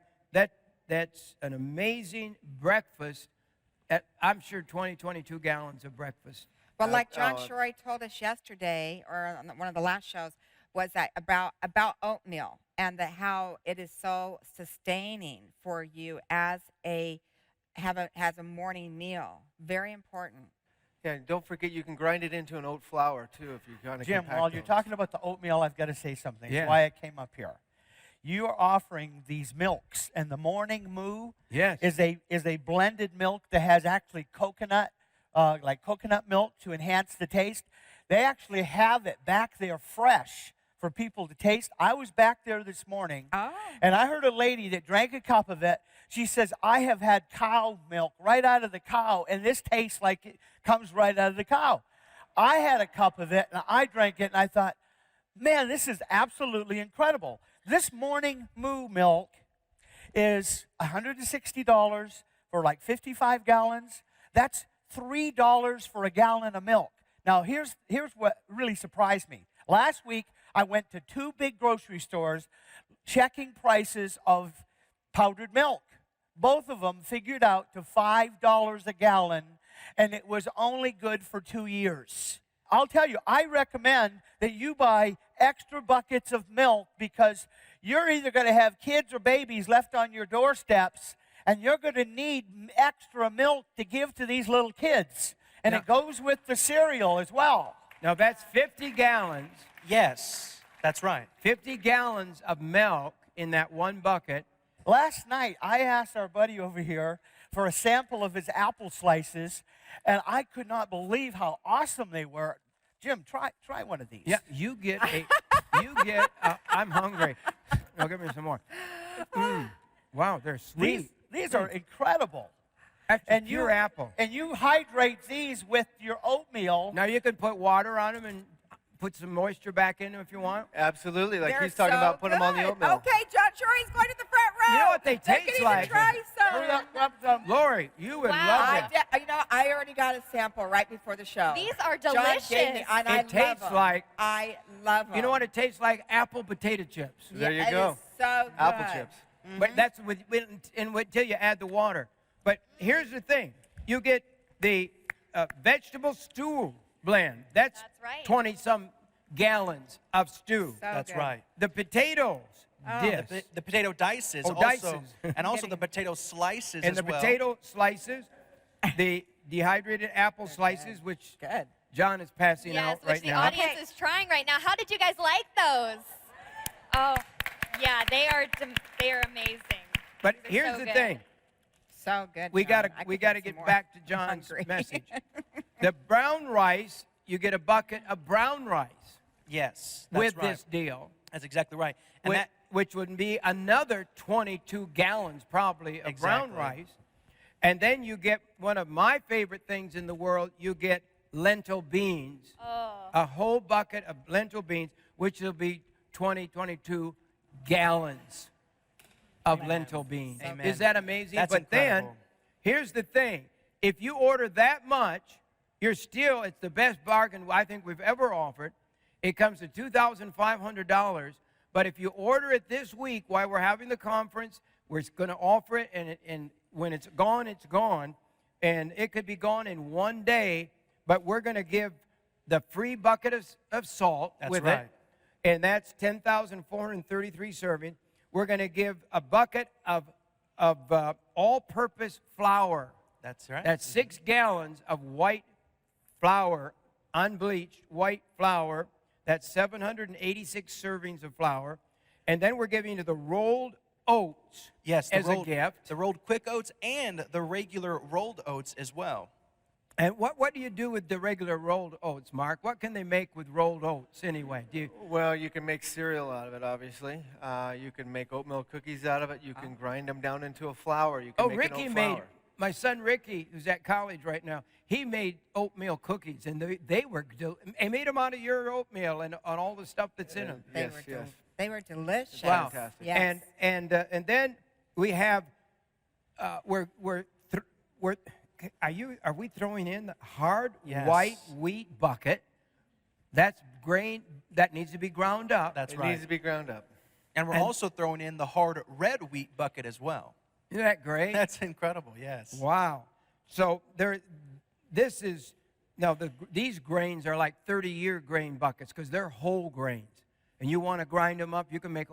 That's an amazing breakfast. I'm sure 22 gallons of breakfast. Well, like John uh, Shorey told us yesterday, or on one of the last shows, was that about oatmeal and how it is so sustaining for you as a morning meal. Very important. Yeah, and don't forget you can grind it into an oat flour, too, if you kind of Jim, while you're talking about the oatmeal, I've got to say something. Yeah. That's why I came up here. You are offering these milks, and the Morning Moo Yes. is a blended milk that has actually coconut, like coconut milk to enhance the taste. They actually have it back there fresh for people to taste. I was back there this morning, Oh. and I heard a lady that drank a cup of it. She says, I have had cow milk right out of the cow, and this tastes like it comes right out of the cow. I had a cup of it, and I drank it, and I thought, man, this is absolutely incredible. This Morning Moo milk is $160 for like 55 gallons. That's $3 for a gallon of milk. Now, here's what really surprised me. Last week, I went to 2 big grocery stores checking prices of powdered milk. Both of them figured out to $5 a gallon, and it was only good for 2 years. I'll tell you, I recommend that you buy extra buckets of milk because you're either going to have kids or babies left on your doorsteps, and you're going to need extra milk to give to these little kids. And Now- it goes with the cereal as well. Now, that's 50 gallons. Yes, that's right. 50 gallons of milk in that one bucket. Last night, I asked our buddy over here for a sample of his apple slices, and I could not believe how awesome they were. Jim, try one of these. Yeah, I'm hungry. Oh, give me some more. Wow, they're sweet. These are incredible. That's And pure apple. And you hydrate these with your oatmeal. Now you can put water on them and put some moisture back in them if you want. Absolutely, like They're he's talking so about putting them on the good. oatmeal. Okay, John Shorey's going to the front row. You know what they They can taste even like? try some. Hurry up, grab some. Lori, you would Wow. love I that. I already got a sample right before the show. These are John delicious. gave me, and I It tastes love 'em. like- I love them. You know what it tastes like? Apple potato chips. There you It go. is so good. Apple chips. But that's until you add the water. But here's the thing. You get the vegetable stew blend. That's right. 20-some gallons of stew. So That's good. right. The potatoes, this. The potato dices, Oh, also, dices. and also the potato slices And as the well. potato slices, the dehydrated apple slices, which Good. John is passing Yes, out which right the now. audience is trying right now. How did you guys like those? Oh, yeah, they are amazing. But These are here's so the good. thing. So good. We John. gotta I we could gotta eat some get more. back to I'm John's hungry. message. The brown rice, you get a bucket of brown rice Yes, that's with right. this deal, That's exactly right. And which would be another 22 gallons probably of brown Exactly. rice. And then you get one of my favorite things in the world, you get lentil beans. Oh. A whole bucket of lentil beans, which will be 22 gallons of lentil beans. Amen. Is that amazing? That's but then, incredible. here's the thing. If you order that much, it's the best bargain I think we've ever offered. It comes to $2,500. But if you order it this week while we're having the conference, we're going to offer it, and when it's gone, it's gone. And it could be gone in one day, but we're going to give the free bucket of salt with it. And that's 10,433 servings. We're going to give a bucket of all-purpose flour. That's right. That's 6 gallons of white flour, unbleached white flour. That's 786 servings of flour. And then we're giving you the rolled oats as a gift. The rolled quick oats and the regular rolled oats as well. And what do you do with the regular rolled oats, Mark? What can they make with rolled oats anyway? Well, you can make cereal out of it, obviously. You can make oatmeal cookies out of it. You can grind them down into a flour. You can make an oat flour. My son Ricky, who's at college right now, he made oatmeal cookies, and they made them out of your oatmeal and on all the stuff that's in them. They were delicious. Wow. Fantastic. Yes. And then we have are we throwing in the hard white wheat bucket? That's grain that needs to be ground up. That's It right. needs to be ground up. And we're also throwing in the hard red wheat bucket as well. Isn't that great? That's incredible, yes. Wow. So these grains are like 30-year grain buckets because they're whole grains. And you want to grind them up, you can make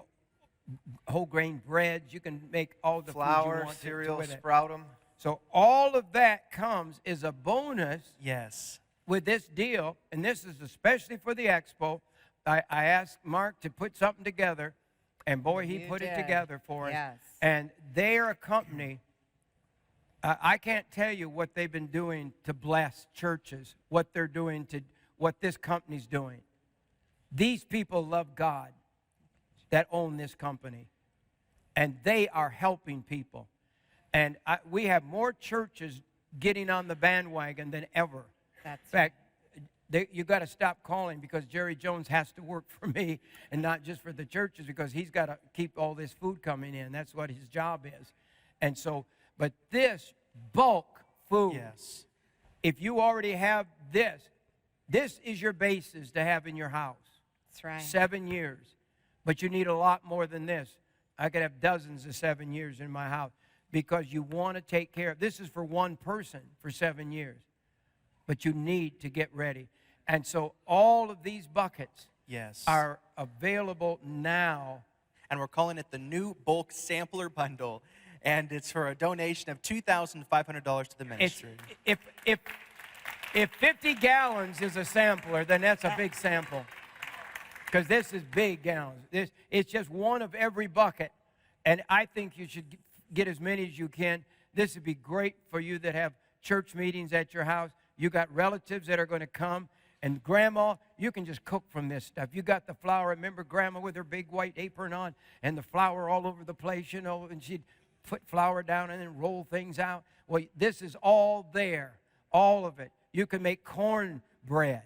whole grain breads, you can make all the Flour, food you want cereal, with it. sprout them. So all of that comes as a bonus Yes. with this deal, and this is especially for the expo. I asked Mark to put something together, and boy, he put it together for us. Yes. And they're a company. I can't tell you what they've been doing to bless churches, what they're doing what this company's doing. These people love God that own this company, and they are helping people. And we have more churches getting on the bandwagon than ever. In fact, you got to stop calling because Jerry Jones has to work for me and not just for the churches because he's got to keep all this food coming in. That's what his job is. And so, but this bulk food, Yes. if you already have this is your basis to have in your house. That's right. 7 years. But you need a lot more than this. I could have dozens of 7 years in my house because you want to take care of. This is for one person for 7 years. But you need to get ready. And so all of these buckets are available now. And we're calling it the new bulk sampler bundle. And it's for a donation of $2,500 to the ministry. If 50 gallons is a sampler, then that's a big sample. Because this is big gallons. It's just one of every bucket. And I think you should get as many as you can. This would be great for you that have church meetings at your house. You got relatives that are going to come. And Grandma, you can just cook from this stuff. You got the flour. Remember Grandma with her big white apron on and the flour all over the place, you know, and she'd put flour down and then roll things out. Well, this is all there, all of it. You can make corn bread.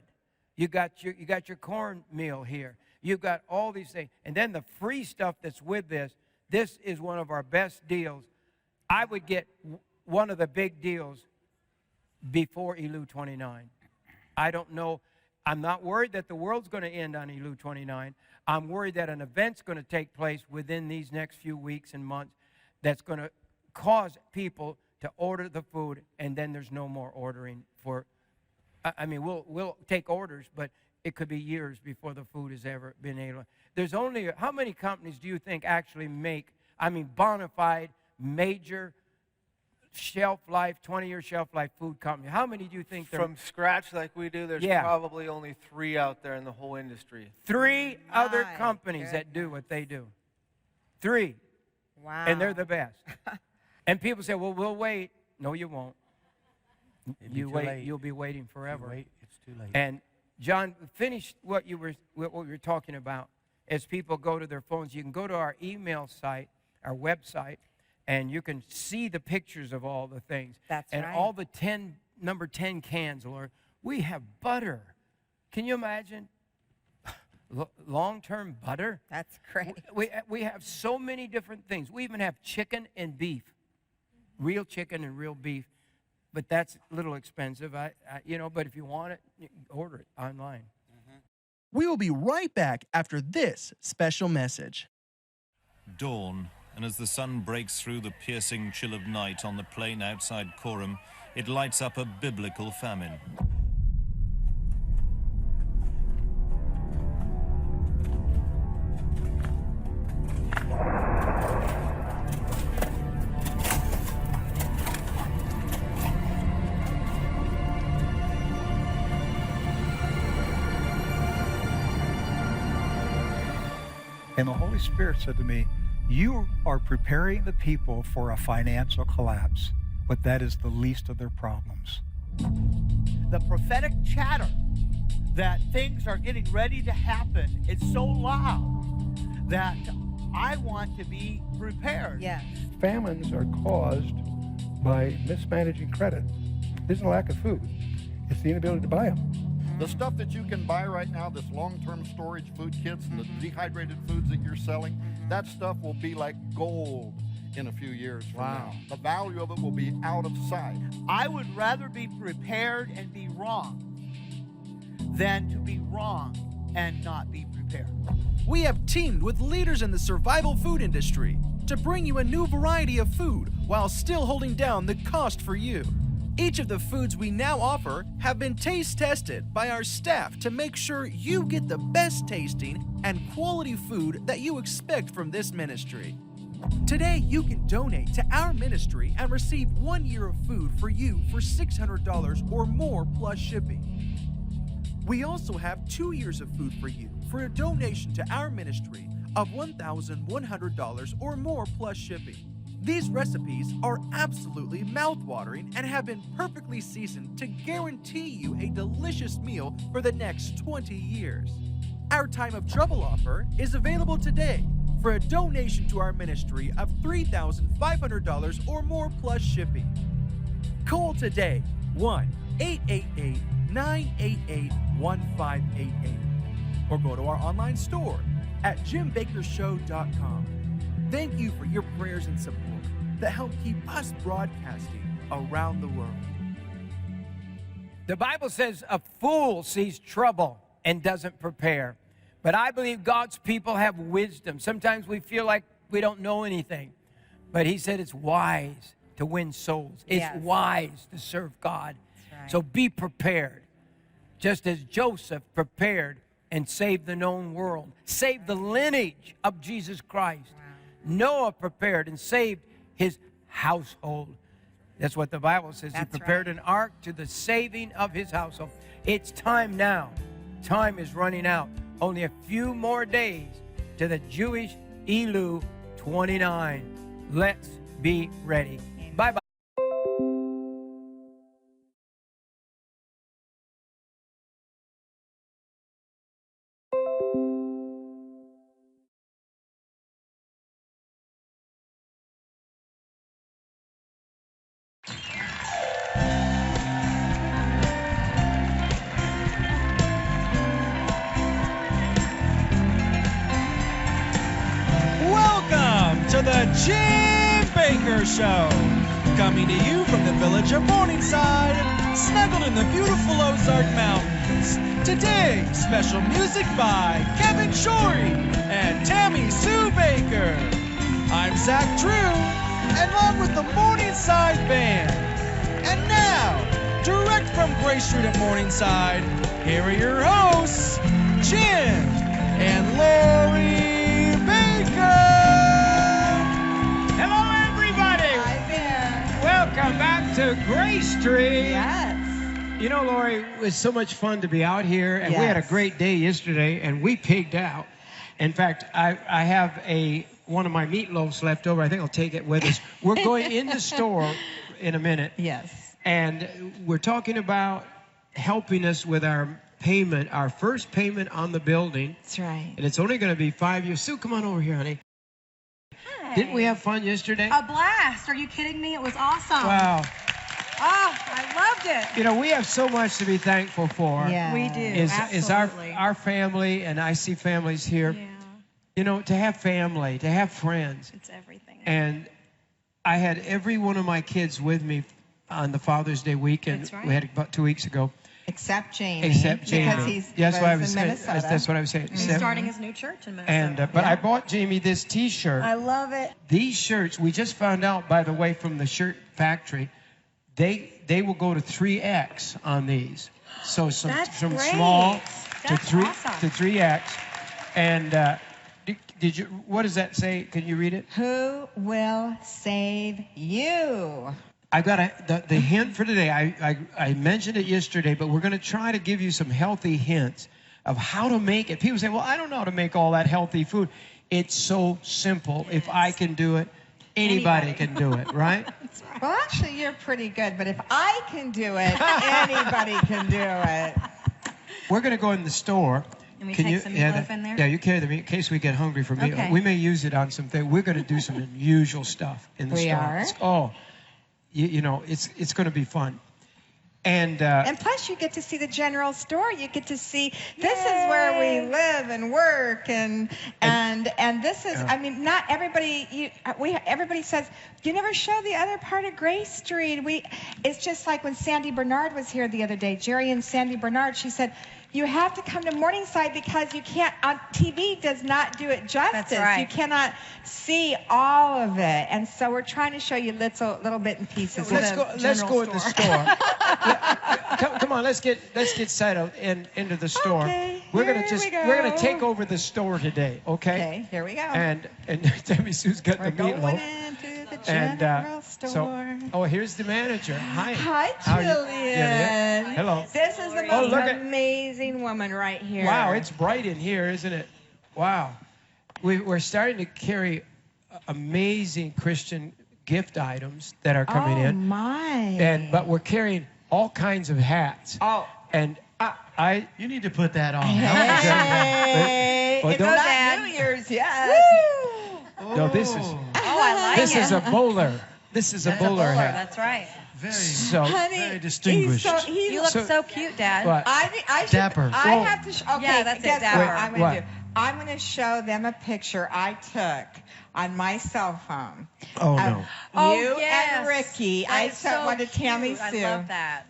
You got your cornmeal here. You've got all these things. And then the free stuff that's with this is one of our best deals. I would get one of the big deals before Elu 29. I don't know. I'm not worried that the world's going to end on Elu 29. I'm worried that an event's going to take place within these next few weeks and months that's going to cause people to order the food, and then there's no more ordering for. I mean, we'll take orders, but it could be years before the food has ever been able. There's only, how many companies do you think actually make, bona fide, major shelf life, 20-year shelf life food company? How many do you think there? From scratch like we do, there's probably only 3 out there in the whole industry. 3 other companies that do what they do. 3. Wow. And they're the best. And people say, well, we'll wait. No, you won't. You wait. You'll be waiting forever. It's too late. And John, finish what you were talking about. As people go to their phones, you can go to our email site, our website, and you can see the pictures of all the things. That's and right. all the number 10 cans, Lord. We have butter. Can you imagine? Long-term butter? That's great. We have so many different things. We even have chicken and beef, real chicken and real beef. but that's a little expensive. But if you want it, you can order it online. We will be right back after this special message. Dawn, and as the sun breaks through the piercing chill of night on the plain outside Coram, it lights up a biblical famine. And the Holy Spirit said to me, you are preparing the people for a financial collapse, but that is the least of their problems. The prophetic chatter that things are getting ready to happen is so loud that I want to be prepared. Yes. Famines are caused by mismanaging credit. It isn't a lack of food. It's the inability to buy them. The stuff that you can buy right now, this long-term storage food kits and the dehydrated foods that you're selling, that stuff will be like gold in a few years from now. The value of it will be out of sight. I would rather be prepared and be wrong than to be wrong and not be prepared. We have teamed with leaders in the survival food industry to bring you a new variety of food while still holding down the cost for you. Each of the foods we now offer have been taste tested by our staff to make sure you get the best tasting and quality food that you expect from this ministry. Today, you can donate to our ministry and receive 1 year of food for you for $600 or more plus shipping. We also have 2 years of food for you for a donation to our ministry of $1,100 or more plus shipping. These recipes are absolutely mouth-watering and have been perfectly seasoned to guarantee you a delicious meal for the next 20 years. Our Time of Trouble offer is available today for a donation to our ministry of $3,500 or more plus shipping. Call today 1-888-988-1588 or go to our online store at jimbakkershow.com. Thank you for your prayers and support that help keep us broadcasting around the world. The Bible says a fool sees trouble and doesn't prepare. But I believe God's people have wisdom. Sometimes we feel like we don't know anything. But he said it's wise to win souls. It's wise to serve God. Right. So be prepared. Just as Joseph prepared and saved the known world, saved the lineage of Jesus Christ. Noah prepared and saved his household. That's what the Bible says. He prepared an ark to the saving of his household. It's time now. Time is running out. Only a few more days to the Jewish Elul 29. Let's be ready. Bye-bye. To the Jim Bakker Show, coming to you from the village of Morningside, snuggled in the beautiful Ozark Mountains. Today, special music by Kevin Shorey and Tammy Sue Baker. I'm Zach Drew, along with the Morningside Band. And now, direct from Gray Street at Morningside, here are your hosts, Jim and Lori Baker. Welcome back to Gray Street. Yes. You know, Lori, it was so much fun to be out here, and we had a great day yesterday, and we pigged out. In fact, I have one of my meatloaves left over. I think I'll take it with us. We're going in the store in a minute. Yes. And we're talking about helping us with our payment, our first payment on the building. That's right. And it's only going to be 5 years. Sue, come on over here, honey. Didn't we have fun yesterday? A blast. Are you kidding me? It was awesome. Wow. Oh, I loved it. You know, we have so much to be thankful for. Yeah. We do. Is our family, and I see families here. Yeah. You know, to have family, to have friends. It's everything. And I had every one of my kids with me on the Father's Day weekend. That's right. We had it about 2 weeks ago. Except Jamie. Except Jamie. Because he's That's what I lives was in saying. Minnesota. That's what I was saying. He's starting his new church in Minnesota. And but I bought Jamie this T-shirt. I love it. These shirts, we just found out, by the way, from the shirt factory, they will go to 3X on these. So from great. small to That's 3X. And did you? What does that say? Can you read it? Who will save you? I got the hint for today. I mentioned it yesterday, but we're going to try to give you some healthy hints of how to make it. People say, well, I don't know how to make all that healthy food. It's so simple. If I can do it, anybody can do it, right? Right. Well, actually, you're pretty good, but if I can do it, anybody can do it. We're going to go in the store. And we take some meatloaf in there? Yeah, you carry the meat in case we get hungry for meat. Okay. We may use it on something. We're going to do some unusual stuff in the store. We are? You know, it's going to be fun. And plus, you get to see the general store. You get to see this is where we live and work, and this is. I mean, not everybody. Everybody says you never show the other part of Grace Street. It's just like when Sandy Bernard was here the other day. Jerry and Sandy Bernard. She said, you have to come to Morningside because you can't, on TV does not do it justice. That's right. You cannot see all of it. And so we're trying to show you little bit and pieces. let's go in the store. Come on, let's get settled into the store. Okay, we're here gonna we go. take over the store today, okay? Okay, here we go. And Debbie Sue's got the Going meatloaf. into the general store. Here's the manager. Hi. Hi, How are you? Jillian. Hello. This is the most amazing woman right here. Wow, it's bright in here, isn't it? Wow. We're starting to carry amazing Christian gift items that are coming in. Oh, my. But we're carrying all kinds of hats. Oh. And You need to put that on. Hey. Well, It's don't- not New Year's yet. Woo. No, this is I like this it. is a bowler. This is a bowler hat. That's right. Honey, distinguished. You look so cute, Dad. What? I should, Dapper. I have to. Okay, Yeah, that's it, guess dapper. what I'm What? going to do? I'm going to show them a picture I took on my cell phone. Oh no. You yes. and Ricky. That I is sent so one to Tammy cute. Sue. I love that.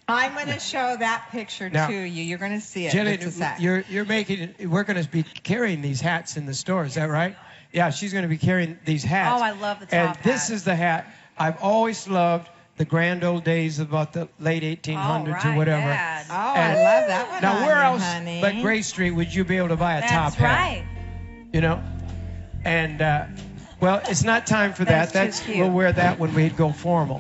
I'm going to show that picture Now, to you. You're going to see it. Just a Jillian, sec. you're making. We're going to be carrying these hats in the store. Is that right? Yeah, she's going to be carrying these hats. Oh, I love the And top this hat. is the hat I've always loved. The grand old days of about the late 1800s or whatever. Dad. Oh, And I love that one. Now, on where you, else honey. but Grace Street would you be able to buy a top That's hat? right. You know? And, well, it's not time for that. That's too cute. We'll wear that when we go formal.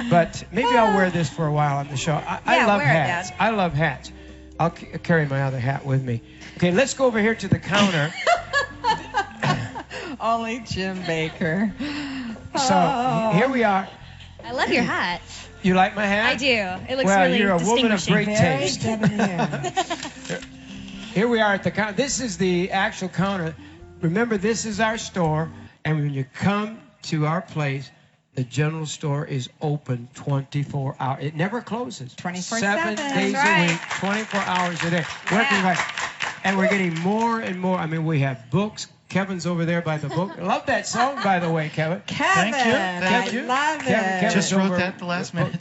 But maybe I'll wear this for a while on the show. I Yeah, love wear it, hats. Dad. I love hats. I'll carry my other hat with me. Okay, let's go over here to the counter. Only Jim Baker. So here we are. I love your hat. You like my hat? I do. It looks well, really you're a woman of distinguishing. great taste. Here we are at the counter. This is the actual counter. Remember, this is our store, and when you come to our place, the general store is open 24 hours. It never closes. 24/7. 7 days That's right. a week, 24 hours a day. Working hard. And we're getting more and more. I mean, we have books. Kevin's over there by the book. I love that song, by the way, Kevin. Kevin, Thank you. I love it. Kevin's Just wrote over that the last minute.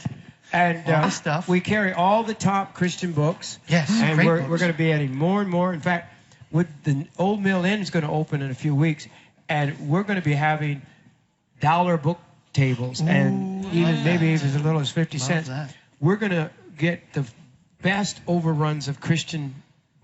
And All the stuff. we carry all the top Christian books. Yes, And great we're books. going to be adding more and more. In fact, with the Old Mill Inn is going to open in a few weeks, and we're going to be having dollar book tables, and even maybe even as little as 50 cents. that. We're going to get the best overruns of Christian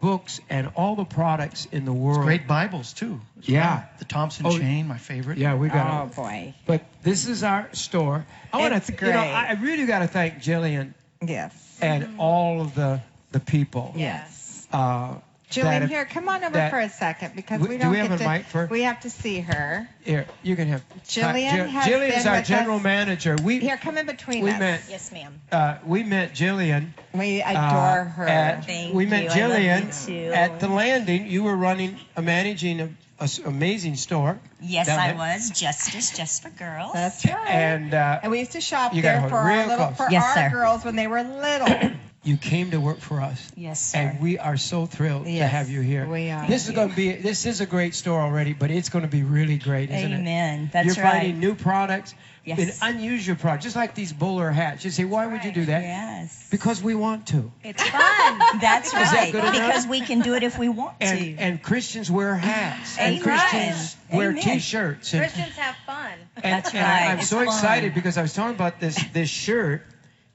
books and all the products in the world. Great Bibles, too. as Yeah. well. The Thompson Oh, chain, my favorite. Yeah, we got Oh, it. boy. But this is our store. I want It's to, great. I really got to thank Jillian Yes. and all of the people. Yes. that Jillian, have- here, come on over that- for a second because Do we don't we have get a to. mic for- We have to see her. Here, you can have. Jillian has Jillian been is our with general us. manager. Here, come in between we us. met. Yes, ma'am. We met Jillian. We adore her. We met Jillian at the Landing. You were managing an amazing store. Yes, down I there. was. Justice Just for Girls. That's right. And we used to shop you gotta there hold for real our, little, close. for Yes, our sir. girls when they were little. You came to work for us. Yes, sir. And we are so thrilled to Yes, have you here. we are. This is a great store already, but it's going to be really great, isn't it? Amen. That's You're right. finding new products, Yes. and unusual products, just like these bowler hats. You say, why would you do that? Yes. Because we want to. It's fun. That's Is that right. good enough? Because we can do it if we want to. And Christians wear hats. Amen. And Christians wear Amen. T-shirts. And, Christians have fun. That's and right. I'm It's so fun. excited because I was talking about this shirt.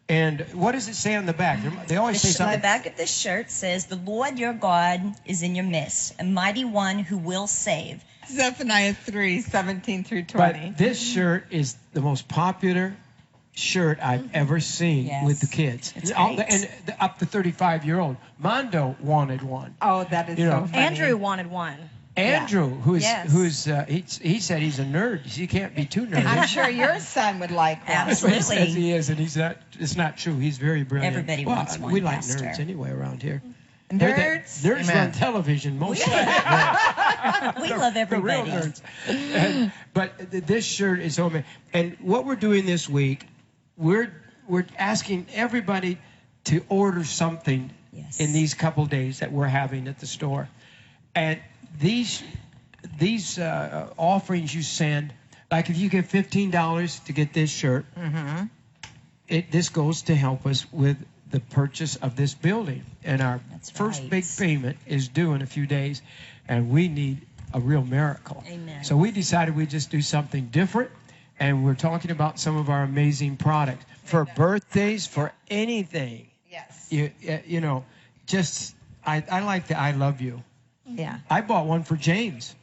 And what does it say on the back? They always say The something. back of this shirt says, "The Lord your God is in your midst, a mighty one who will save." Zephaniah 3:17 through 20. But this shirt is the most popular shirt I've ever seen Yes. with the kids. It's All great. and up to 35-year-old. Mondo wanted one. Oh, that is You know, so funny. Andrew wanted one. Andrew, Yes. he said he's a nerd. He can't be too nerdy. I'm sure your son would like one. That's what he Absolutely. says he is, and he's not. It's not true. He's very brilliant. Everybody well, wants one, we like Pastor. nerds anyway around here. Nerds? Nerds Amen. run television most of We love the real everybody. nerds. But this shirt is so amazing. And what we're doing this week, we're asking everybody to order something Yes. in these couple days that we're having at the store. And these offerings you send, like if you give $15 to get this shirt, this goes to help us with the purchase of this building. And our That's first right. big payment is due in a few days, and we need a real miracle. Amen. So we decided we'd just do something different, and we're talking about some of our amazing products. For birthdays, for anything. Yes. You know, just, I like the I love you. Yeah. I bought one for James.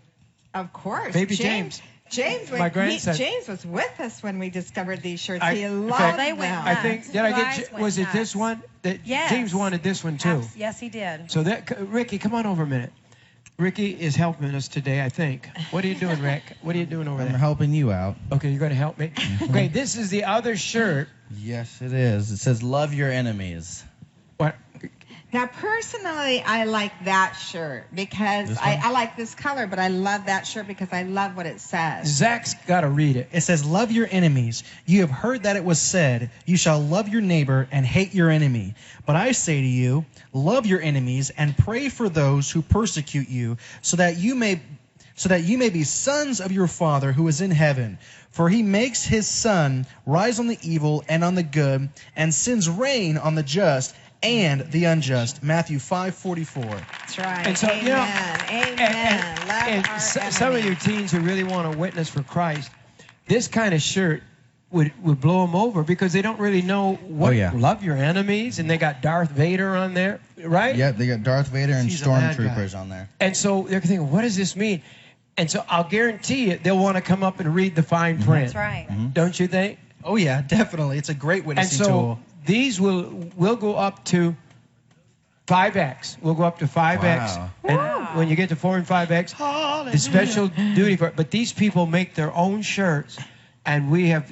Of course. Baby James. James, My grandson. James was with us when we discovered these shirts. I- He in loved fact, them. I think, did I Guys get, went was it nuts. this one? That Yes. James wanted this one too. Yes, he did. So Ricky, come on over a minute. Ricky is helping us today, I think. What are you doing, Rick? What are you doing over I'm there? helping you out. Okay, you're going to help me? Okay, this is the other shirt. Yes, it is. It says, "Love your enemies." What? Now, personally, I like that shirt because This one? I like this color, but I love that shirt because I love what it says. Zach's got to read it. It says, "Love your enemies. You have heard that it was said, you shall love your neighbor and hate your enemy. But I say to you, love your enemies and pray for those who persecute you, so that you may be sons of your Father who is in heaven. For he makes his sun rise on the evil and on the good, and sends rain on the just and the unjust." Matthew 5:44. That's right. And so, Amen. you know, Amen. Love and our some of you enemies. teens who really want to witness for Christ, this kind of shirt would blow them over because they don't really know what love your enemies, and they got Darth Vader on there, right? Yeah, they got Darth Vader and He's a bad guy. stormtroopers on there. And so they're thinking, what does this mean? And so I'll guarantee you they'll want to come up and read the fine print. That's right. Don't you think? Oh yeah, definitely. It's a great And witnessing so tool. these will go up to 5X. We'll go up to 5X. Wow. And when you get to 4 and 5X, the special duty for it. But these people make their own shirts, and we have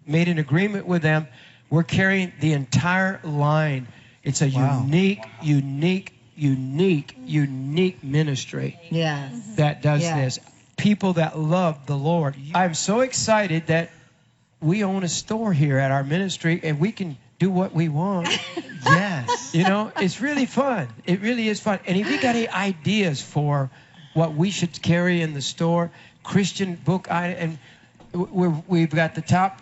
made an agreement with them. We're carrying the entire line. It's a unique ministry Yes. that does Yes. this. People that love the Lord. I'm so excited that we own a store here at our ministry, and we can do what we want. Yes. You know, it's really fun. It really is fun. And if you got any ideas for what we should carry in the store, Christian book, and we've got the top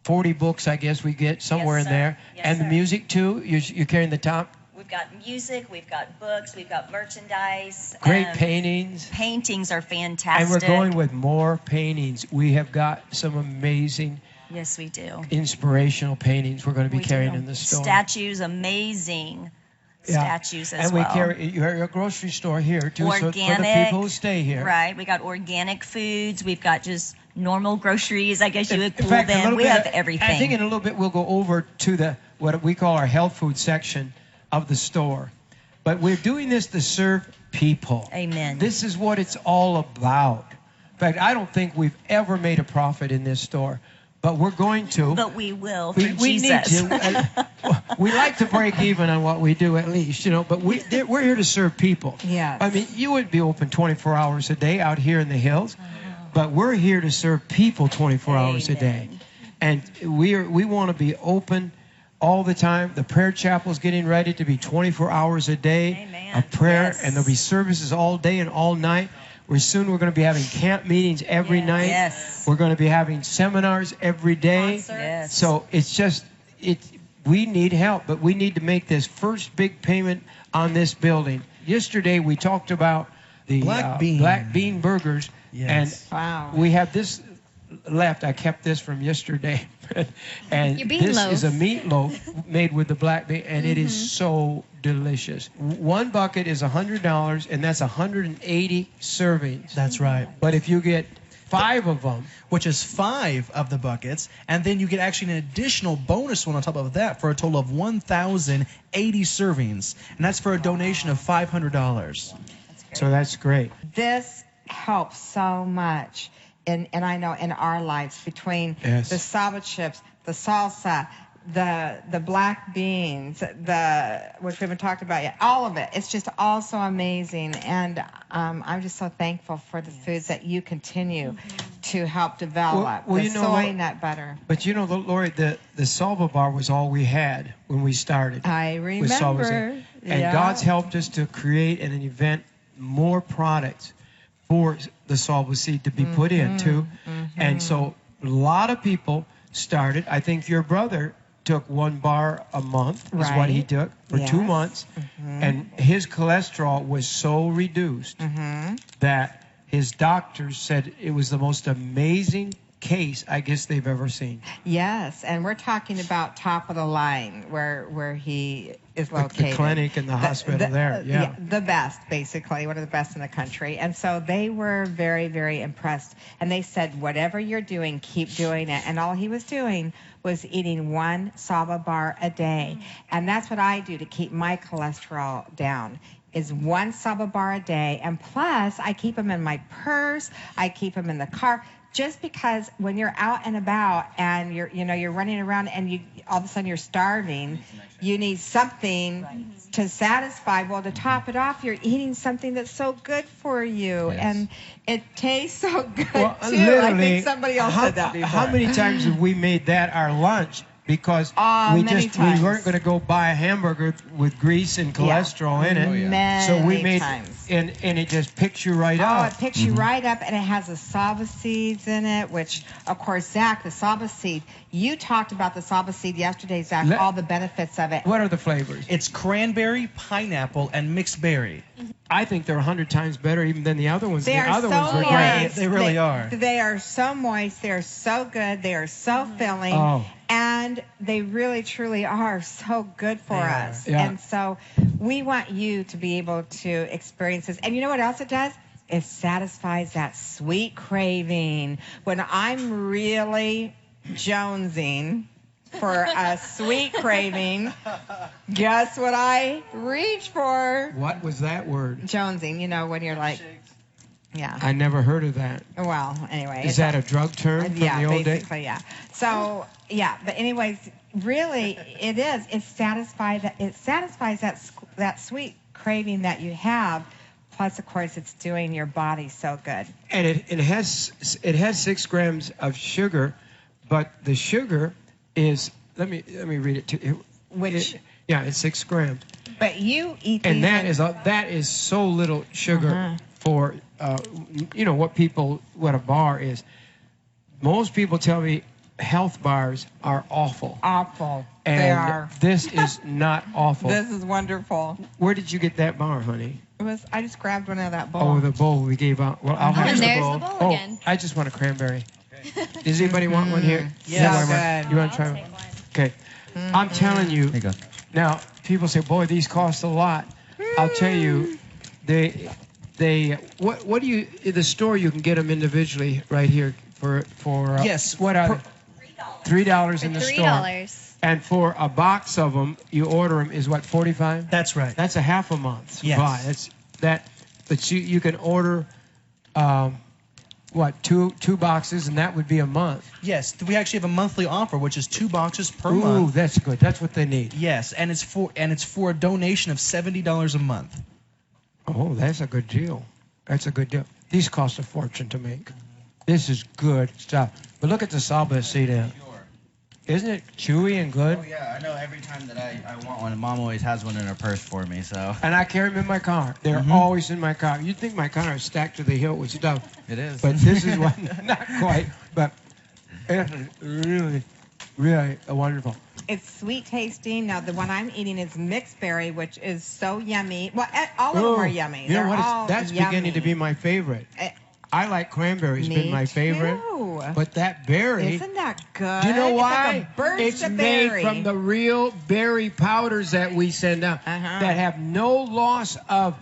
40 books, I guess we get somewhere Yes, in sir. there. Yes, And the sir. music too. You're carrying the top. We've got music, we've got books, we've got merchandise. Great paintings. Paintings are fantastic. And we're going with more paintings. We have got some amazing, Yes, we do. inspirational paintings we're going to be We carrying do. in the store. Statues, amazing statues as and well. we carry you're a grocery store here too, Organic, so for the people who stay here. Right, we got organic foods, we've got just normal groceries, I guess you would In call fact, a them. little We bit, have everything. I think in a little bit we'll go over to what we call our health food section of the store. But we're doing this to serve people. Amen. This is what it's all about. In fact, I don't think we've ever made a profit in this store, but we're going to. But we will for We Jesus. need to. We like to break even on what we do at least, you know, but we're here to serve people. Yes. I mean, you wouldn't be open 24 hours a day out here in the hills, but we're here to serve people 24 hours a day. And we want to be open all the time. The prayer chapel is getting ready to be 24 hours a day of prayer, and there'll be services all day and all night. We're going to be having camp meetings every night. Yes. We're going to be having seminars every day. Yes. So it's just, we need help, but we need to make this first big payment on this building. Yesterday we talked about the Black bean burgers, Yes. and we have this left. I kept this from yesterday, and Your bean this loaf. is a meatloaf made with the black bean, and it is so delicious. One bucket is $100, and that's 180 servings. That's right. But if you get 5 of them, which is 5 of the buckets, and then you get actually an additional bonus one on top of that for a total of 1,080 servings, and that's for a donation of $500. So that's great. This helps so much, and I know in our lives, between Yes. the saba chips, the salsa, the black beans, which we haven't talked about yet, all of it. It's just all so amazing, and I'm just so thankful for the foods that you continue to help develop. Well, the you know, soy nut butter. But you know, Lori, the Salva bar was all we had when we started. I with Salva Bar. remember. And Yeah. God's helped us to create and invent more products for the Salva seed to be put into. And so a lot of people started. I think your brother took 1 bar a month is what he Right. took for Yes. 2 months. And his cholesterol was so reduced that his doctors said it was the most amazing case I guess they've ever seen. Yes, and we're talking about top of the line where he is The located. clinic and the hospital there, yeah. The best, basically, one of the best in the country. And so they were very, very impressed. And they said, whatever you're doing, keep doing it. And all he was doing was eating 1 Saba bar a day. And that's what I do to keep my cholesterol down. Is 1 Saba bar a day, and plus I keep them in my purse, I keep them in the car, just because when you're out and about and you're running around and you all of a sudden you're starving, you need something to satisfy. Well, to top it off, you're eating something that's so good for you, and it tastes so good too. I Literally, think somebody else said that before. How many times have we made that our lunch? Because we many times. weren't going to go buy a hamburger with grease and cholesterol in it. Many So we made times. and it just picks you right Oh, up. it picks you right up, and it has the saba seeds in it, which, of course, Zach, the saba seed, you talked about the saba seed yesterday, Zach, all the benefits of it. What are the flavors? It's cranberry, pineapple, and mixed berry. I think they're 100 times better even than the other ones. They the are other so ones were moist. great. They really are. They are so moist. They are so good. They are so filling. Oh. And they really, truly are so good for us. Yeah. And so we want you to be able to experience this. And you know what else it does? It satisfies that sweet craving. When I'm really jonesing for a sweet craving, guess what I reach for? What was that word? Jonesing, when you're like, yeah. I never heard of that. Well, anyway. Is that a drug term from yeah, the old days? basically, yeah. So, yeah, but anyways, really, it is. It satisfies that sweet craving that you have. Plus, of course, it's doing your body so good. And it has 6 grams of sugar, but the sugar is let me read it to you. Which it's 6 grams. But you eat And these that is so little sugar for what a bar is. Most people tell me health bars are awful. Awful. And They are. This is not awful. This is wonderful. Where did you get that bar, honey? I just grabbed one out of that bowl. Oh, the bowl we gave out. Well, I'll have And the there's bowl. the bowl Oh, again. I just want a cranberry. Does anybody want one here? Yeah, Yeah, good. You want to try one? Okay. I'm telling you. Now, people say, boy, these cost a lot. I'll tell you, what do you, in the store you can get them individually right here for Yes. what are they? $3 in the store. $3. And for a box of them, you order them is what, 45? That's right. That's a half a month supply. Yes. That's that. But you can order, two boxes, and that would be a month. Yes, we actually have a monthly offer, which is 2 boxes per Ooh, month. that's good. That's what they need. Yes, and it's for a donation of $70 a month. Oh, that's a good deal. That's a good deal. These cost a fortune to make. This is good stuff. But look at the Saba seed. Isn't it chewy and good? Oh, yeah, I know every time that I want one, Mom always has one in her purse for me, so. And I carry them in my car. They're always in my car. You'd think my car is stacked to the hilt with stuff. It is. But this is one, not quite, but it's really, really wonderful. It's sweet tasting. Now, the one I'm eating is mixed berry, which is so yummy. Well, all of them are yummy. You know They're what? all That's yummy. beginning to be my favorite. I like cranberries, been my favorite. Too. But that berry. Isn't that good? Do you know It's why? like a burst It's of made berry. from the real berry powders that we send out that have no loss of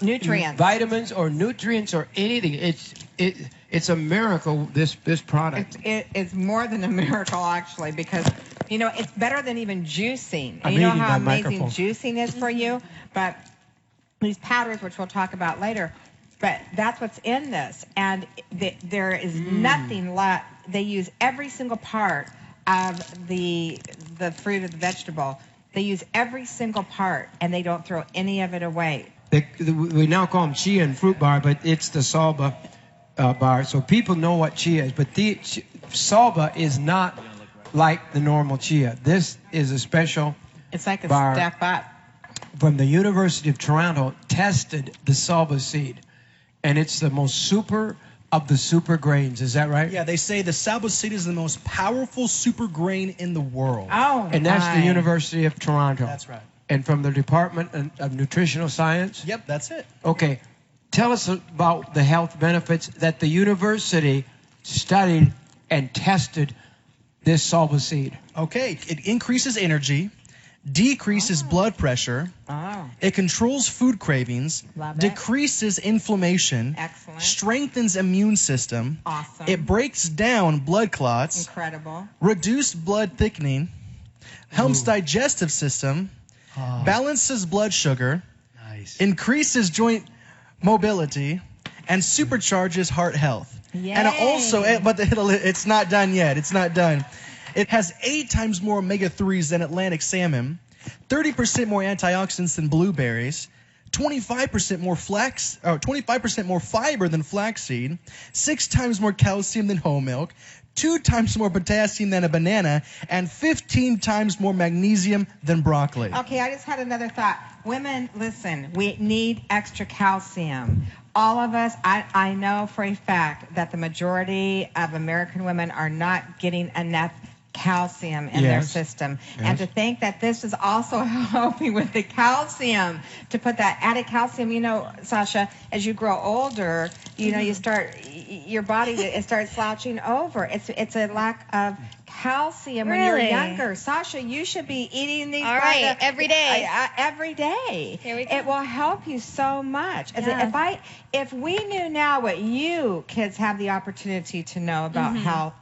nutrients, vitamins or nutrients or anything. It's a miracle. This product. It is more than a miracle, actually, because it's better than even juicing. And I'm you know eating how my amazing microphone. juicing is for you, but these powders, which we'll talk about later. But that's what's in this, and there is nothing left. They use every single part of the fruit of the vegetable. They use every single part, and they don't throw any of it away. We now call them chia and fruit bar, but it's the salba bar. So people know what chia is, but the salba is not like the normal chia. This is a special. It's like a bar step up. From the University of Toronto, tested the salba seed. And it's the most super of the super grains. Is that right? Yeah, they say the salba seed is the most powerful super grain in the world. Oh, and that's the University of Toronto. That's right. And from the Department of Nutritional Science? Yep, that's it. Okay. Tell us about the health benefits that the university studied and tested this salba seed. Okay, it increases energy, decreases blood pressure, it controls food cravings, decreases inflammation, strengthens immune system, awesome. It breaks down blood clots, incredible, reduced blood thickening, helps digestive system, balances blood sugar, increases joint mobility, and supercharges heart health. Yay. And also, it's not done yet. It's not done. It has 8 times more omega-3s than Atlantic salmon, 30% more antioxidants than blueberries, 25% more fiber than flaxseed, 6 times more calcium than whole milk, 2 times more potassium than a banana, and 15 times more magnesium than broccoli. Okay, I just had another thought. Women, listen, we need extra calcium. All of us, I know for a fact that the majority of American women are not getting enough calcium in their system. And to think that this is also helping with the calcium, to put that added calcium, Sasha, as you grow older, you start, your body, it starts slouching over. It's a lack of calcium when you're younger. Sasha, you should be eating these every day. Every day. Here we go. It will help you so much. If we knew now what you kids have the opportunity to know about health,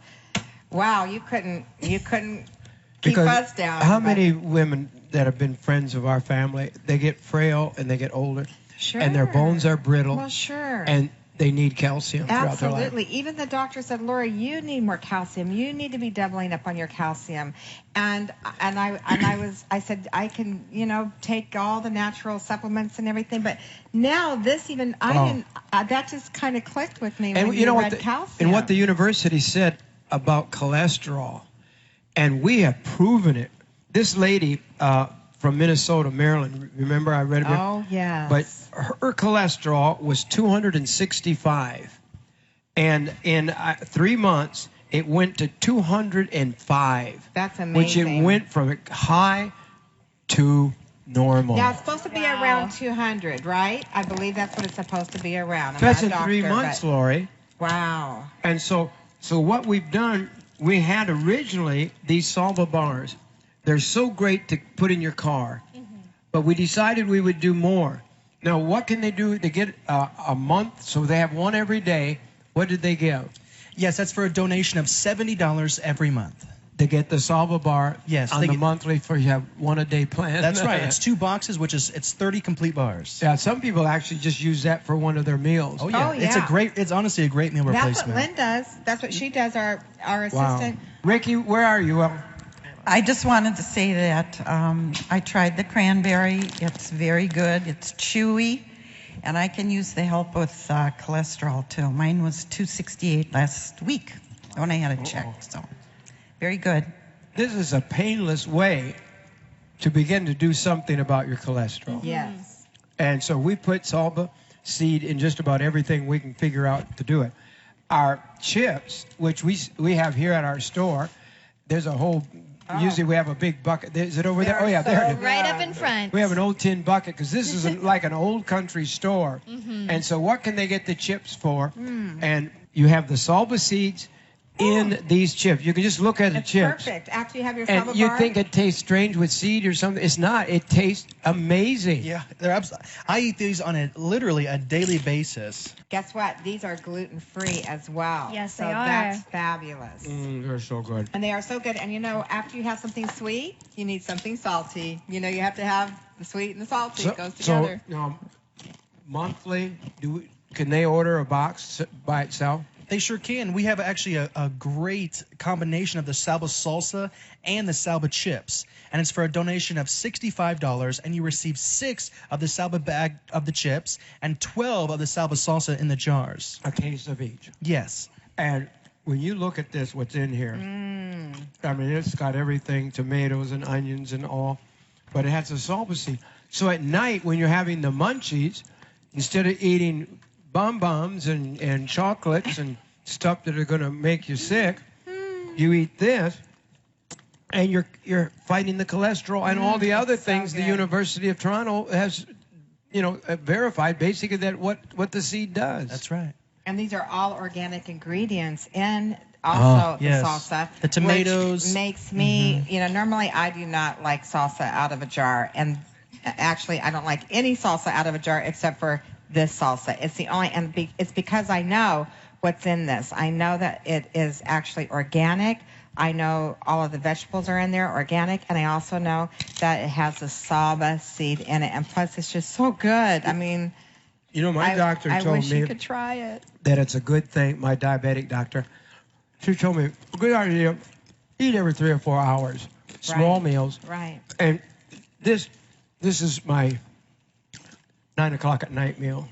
wow, you couldn't keep us down. How many women that have been friends of our family, they get frail and they get older, and their bones are brittle. Well, sure. And they need calcium throughout their life. Absolutely. Even the doctor said, Laura, you need more calcium. You need to be doubling up on your calcium. And I said, I can, take all the natural supplements and everything. But now this even, that just kind of clicked with me when you read calcium. And what the university said about cholesterol, and we have proven it. This lady from Minnesota, Maryland, remember I read about? Oh, yes. But her cholesterol was 265. And in 3 months, it went to 205. That's amazing. Which it went from high to normal. Now, it's supposed to be around 200, right? I believe that's what it's supposed to be around. That's in 3 months, Lori. Wow. And so what we've done, we had originally these salva bars. They're so great to put in your car. But we decided we would do more. Now, what can they do? They get a month, so they have one every day. What did they give? Yes, that's for a donation of $70 every month. They get the salva bar on the monthly for you have one a day plan. That's right. It's 2 boxes, it's 30 complete bars. Yeah, some people actually just use that for one of their meals. Oh yeah, it's honestly a great meal replacement. That's what Lynn does. That's what she does. Our assistant. Wow. Ricky, where are you? I just wanted to say that I tried the cranberry. It's very good. It's chewy, and I can use the help with cholesterol too. Mine was 268 last week when I had a check. So very good. this is a painless way to begin to do something about your cholesterol. Yes. And so we put salba seed in just about everything we can figure out to do it. Our chips, which we have here at our store, there's a whole, usually we have a big bucket. Is it over there? Oh, yeah, there it is. Right up in front. We have an old tin bucket because this is like an old country store. And so what can they get the chips for? And you have the salba seeds in these chips. You can just look at the chips. Perfect. After you have your And salba you bar. think it tastes strange with seed or something. It's not. It tastes amazing. Yeah, they're absolutely. I eat these on literally a daily basis. Guess what? These are gluten-free as well. Yes, so they are. that's fabulous. They're so good. And they are so good. And you know, after you have something sweet, you need something salty. You know, you have to have the sweet and the salty. It goes together. So, monthly, can they order a box by itself? They sure can. We have actually a great combination of the salba salsa and the salba chips. And it's for a donation of $65, and you receive 6 of the salba bag of the chips and 12 of the salba salsa in the jars. A case of each. Yes. And when you look at this, what's in here, I mean, it's got everything, tomatoes and onions and all, but it has a salba seed. So at night, when you're having the munchies, instead of eating bum-bums and chocolates and stuff that are going to make you sick, you eat this, and you're fighting the cholesterol and all the other things the University of Toronto has, verified basically that what the seed does. That's right. And these are all organic ingredients in also the yes. salsa. The tomatoes. Which makes me, normally I do not like salsa out of a jar. And actually, I don't like any salsa out of a jar except for this salsa. It's the only, it's because I know what's in this. I know that it is actually organic. I know all of the vegetables are in there, organic, and I also know that it has a salba seed in it. And plus, it's just so good. I mean, my doctor I told wish me you could try it. that it's a good thing. My diabetic doctor, she told me, good idea, eat every 3 or 4 hours, small meals. Right. And this is my 9 o'clock at night meal.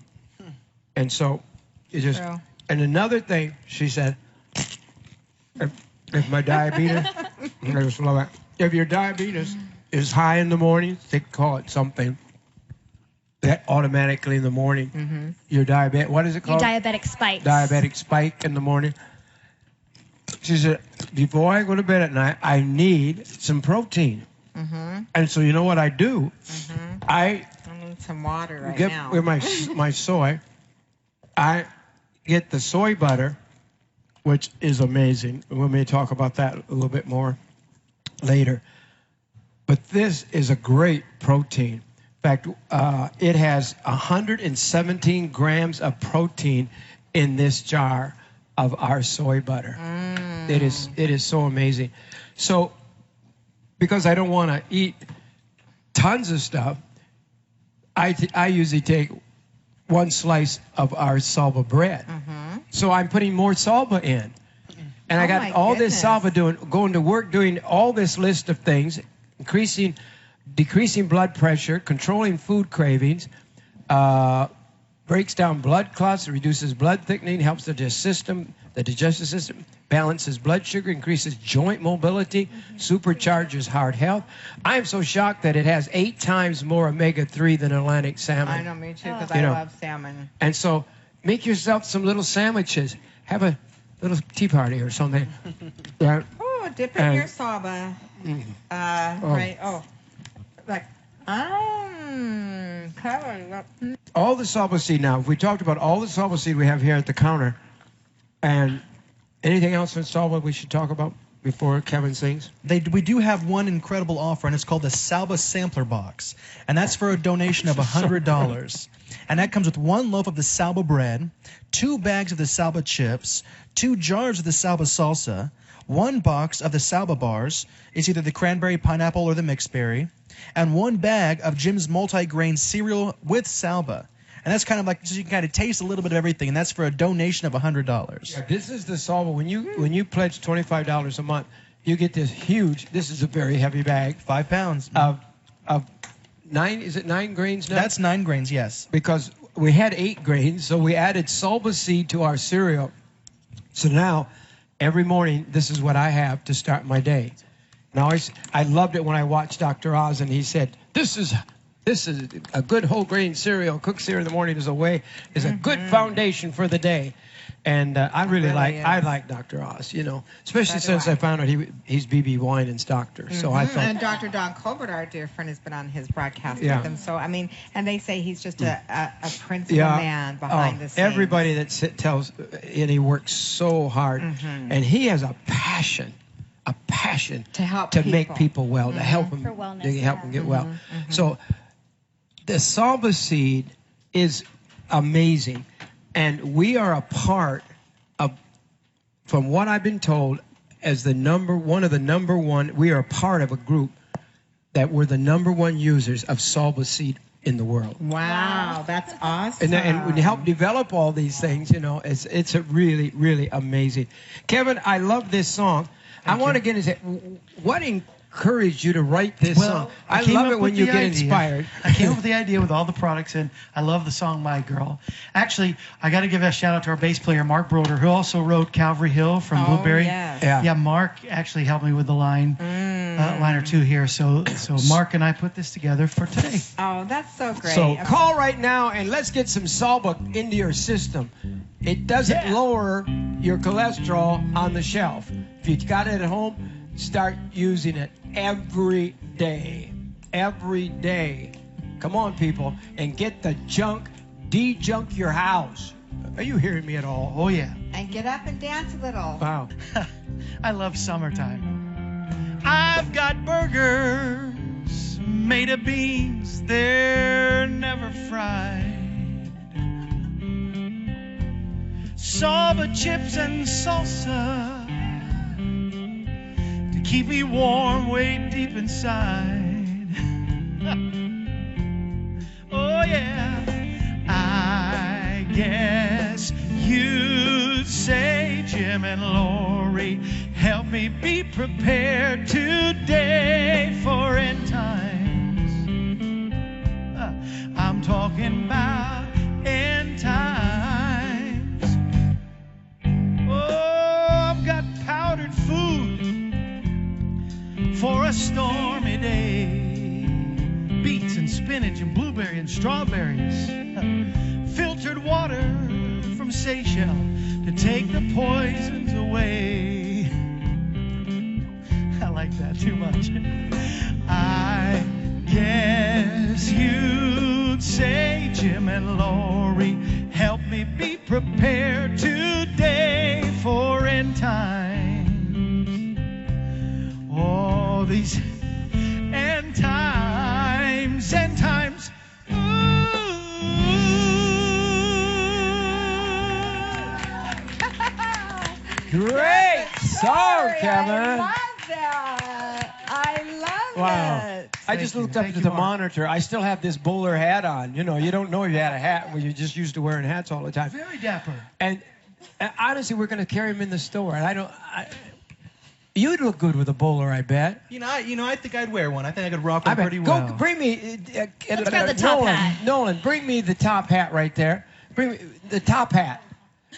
And so it just, True. and another thing, she said, if my diabetes, I just love it. If your diabetes is high in the morning, they call it something that automatically in the morning, your diabetic, what is it Your called? diabetic spikes. Diabetic spike in the morning. She said, before I go to bed at night, I need some protein. And so you know what I do? I need some water right get now. with my soy. I get the soy butter, which is amazing. We may talk about that a little bit more later. But this is a great protein. In fact, it has 117 grams of protein in this jar of our soy butter. It is so amazing. So, because I don't want to eat tons of stuff, I usually take 1 slice of our salba bread. So I'm putting more salba in. And I got all this salba going to work, doing all this list of things, decreasing blood pressure, controlling food cravings, breaks down blood clots, reduces blood thickening, helps the digestive system, balances blood sugar, increases joint mobility, supercharges heart health. I am so shocked that it has 8 times more omega-3 than Atlantic salmon. I know, me too, because I love salmon. And so make yourself some little sandwiches. Have a little tea party or something. Right? Oh, dip in your salba. Right. Oh. Like, Kevin. All the salba seed now, if we talked about all the salba seed we have here at the counter, and anything else in salba we should talk about before Kevin sings? We do have one incredible offer, and it's called the Salba Sampler Box. And that's for a donation of $100. And that comes with 1 loaf of the Salba bread, 2 bags of the Salba chips, 2 jars of the Salba salsa, 1 box of the Salba bars. It's either the cranberry, pineapple, or the mixed berry. And 1 bag of Jim's multi-grain cereal with Salba. And that's kind of like, so you can kind of taste a little bit of everything, and that's for a donation of $100. Yeah, this is the salba. When you pledge $25 a month, you get this huge. This is a very heavy bag. 5 pounds of 9. Is it 9 grains now? That's 9 grains, yes. Because we had 8 grains, so we added salba seed to our cereal. So now, every morning, this is what I have to start my day. And I loved it when I watched Dr. Oz, and he said, this is a good whole grain cereal. Cooked cereal in the morning is a good foundation for the day. And I like Dr. Oz, especially since I found out he's B.B. Winans' doctor. So I thought. And Dr. Don Colbert, our dear friend, has been on his broadcast with him. So, I mean, and they say he's just a principal man behind the scenes. Everybody that tells, and he works so hard. And he has a passion to help make people well, to help them, get well. So the salva seed is amazing. And we are a part of, from what I've been told, as we are a part of a group that we're the #1 users of salva seed in the world. Wow, that's awesome. And when you help develop all these things, it's a really, really amazing. Kevin, I love this song. I want to get into what encouraged you to write this song? I love it when you get inspired. I came up with the idea with all the products, and I love the song My Girl. Actually, I got to give a shout out to our bass player, Mark Broder, who also wrote Calvary Hill from Blueberry. Yes. Yeah, Mark actually helped me with the line or two here. So Mark and I put this together for today. Oh, that's so great. So call right now and let's get some Salva into your system. It doesn't lower your cholesterol on the shelf. If you got it at home, start using it every day. Every day. Come on, people, and get the junk, de-junk your house. Are you hearing me at all? Oh, yeah. And get up and dance a little. Wow. I love summertime. I've got burgers made of beans. They're never fried. Salva chips and salsa to keep me warm way deep inside. Oh yeah, I guess you'd say, Jim and Lori, help me be prepared today for end times. I'm talking about end times. Oh, I've got powdered food for a stormy day. Beets and spinach and blueberry and strawberries. Filtered water from Seychelles to take the poisons away. I like that too much. I guess you'd say, Jim and Lori, help me be prepared today for end times. Oh, these end times, end times. Great song, Kevin. I love that. I love it. I just looked up to the monitor. I still have this bowler hat on. You don't know you had a hat when you're just used to wearing hats all the time. Very dapper. And honestly, we're going to carry them in the store. And you'd look good with a bowler, I bet. I think I'd wear one. I think I could rock one pretty well. Go, bring me. Let's grab the top hat. Nolan, bring me the top hat right there. Bring me the top hat.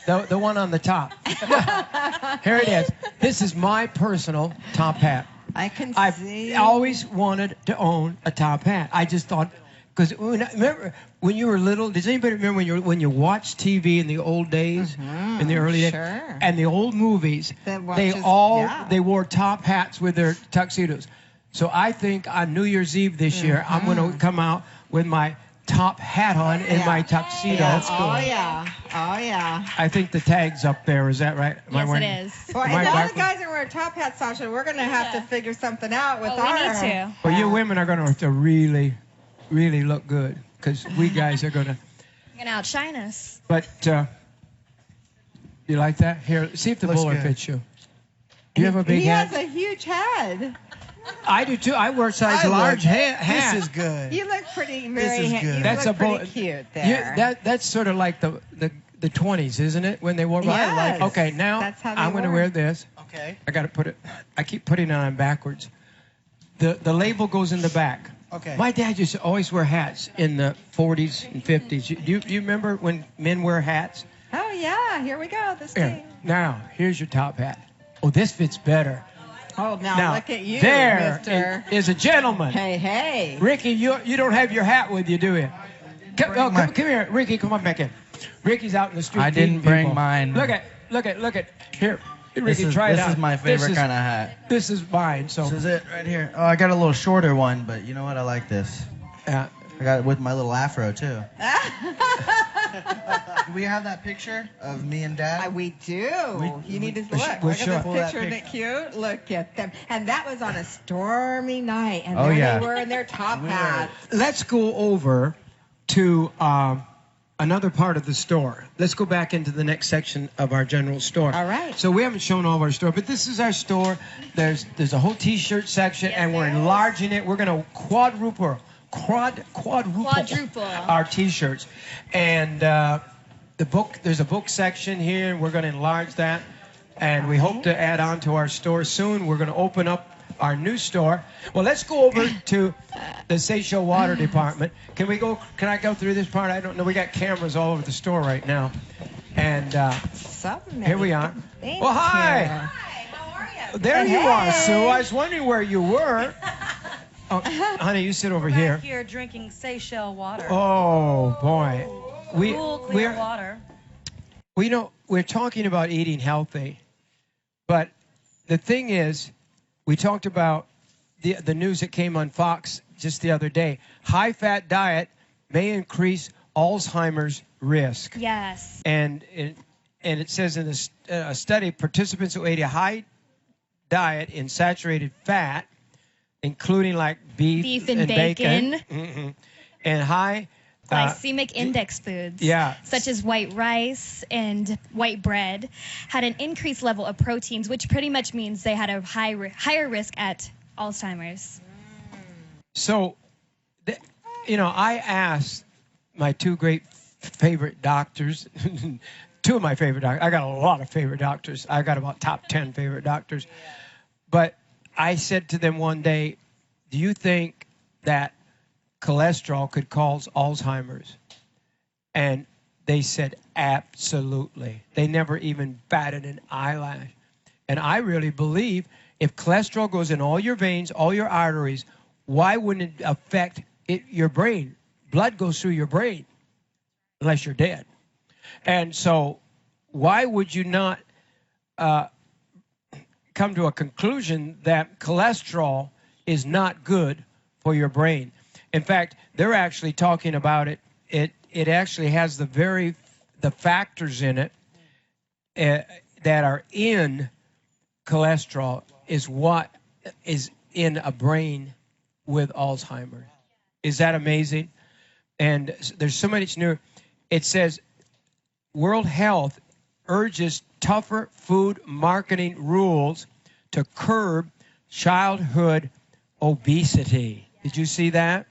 The one on the top. Here it is. This is my personal top hat. I've always wanted to own a top hat. I just thought, because remember when you were little, does anybody remember when you watched TV in the old days, in the early days, and the old movies, they wore top hats with their tuxedos. So I think on New Year's Eve this year, I'm going to come out with my top hat on in my tuxedo. Yeah. That's cool. Oh yeah. I think the tag's up there. Is that right? Yes, it is. Well, and all the guys that wear top hats, Sasha, we're going to have to figure something out with our. We need to. Well, you women are going to have to really, really look good because we guys are going to. You're going to outshine us. But you like that? Here, see if the bowler fits you. Do you have a big head? He has a huge head. I do too. I wear size large hat. This is good. You look pretty That's pretty cute there. That's sort of like the 20s, isn't it? When they wore. Yes. I like it. Okay, now I'm going to wear this. Okay. I got to put it. I keep putting it on backwards. The label goes in the back. Okay. My dad used to always wear hats in the 40s and 50s. You remember when men wear hats? Oh yeah. Here we go. This thing. Now here's your top hat. Oh, this fits better. Oh, now look at you, there mister. is a gentleman. Hey, hey. Ricky, you don't have your hat with you, do you? Come here, Ricky. Come on back in. Ricky's out in the street. I didn't feeding bring people. mine. Look at. Here, Ricky, try it out. This is my favorite kind of hat. This is mine. So This is it right here. Oh, I got a little shorter one, but you know what? I like this. Yeah. I got it with my little afro too. Do we have that picture of me and Dad? We do. You need to look. Look at this picture. Isn't it cute? Look at them. And that was on a stormy night. And there they were in their top hats. let's go over to another part of the store. Let's go back into the next section of our general store. All right. So we haven't shown all of our store, but this is our store. There's a whole T-shirt section, and we're enlarging it. We're going to quadruple our T-shirts, and there's a book section here, and we're going to enlarge that, and we hope to add on to our store soon. We're going to open up our new store. Well, let's go over to the Seychelles Water Department. Can I go through this part? I don't know. We got cameras all over the store right now, and here we are. Well, hi. Hi, how are you? There you are, Sue. I was wondering where you were. Oh, honey, you sit over here. Right here drinking Seychelles water. Oh boy, Cool, clear water. We're talking about eating healthy, but the thing is, we talked about the news that came on Fox just the other day. High-fat diet may increase Alzheimer's risk. Yes. And it says in a study, participants who ate a high diet in saturated fat, including like beef and bacon. And high glycemic index foods, such as white rice and white bread, had an increased level of proteins, which pretty much means they had a higher risk at Alzheimer's. So, I asked my two great favorite doctors, two of my favorite doctors. I got a lot of favorite doctors. I got about top 10 favorite doctors. But I said to them one day, do you think that cholesterol could cause Alzheimer's? And they said, absolutely. They never even batted an eyelash. And I really believe if cholesterol goes in all your veins, all your arteries, why wouldn't it affect your brain? Blood goes through your brain unless you're dead. And so why would you not come to a conclusion that cholesterol is not good for your brain? In fact, they're actually talking about it. It actually has the factors in it that are in cholesterol is what is in a brain with Alzheimer's. Is that amazing? And there's so much new. It says World Health urges tougher food marketing rules to curb childhood obesity. Did you see that?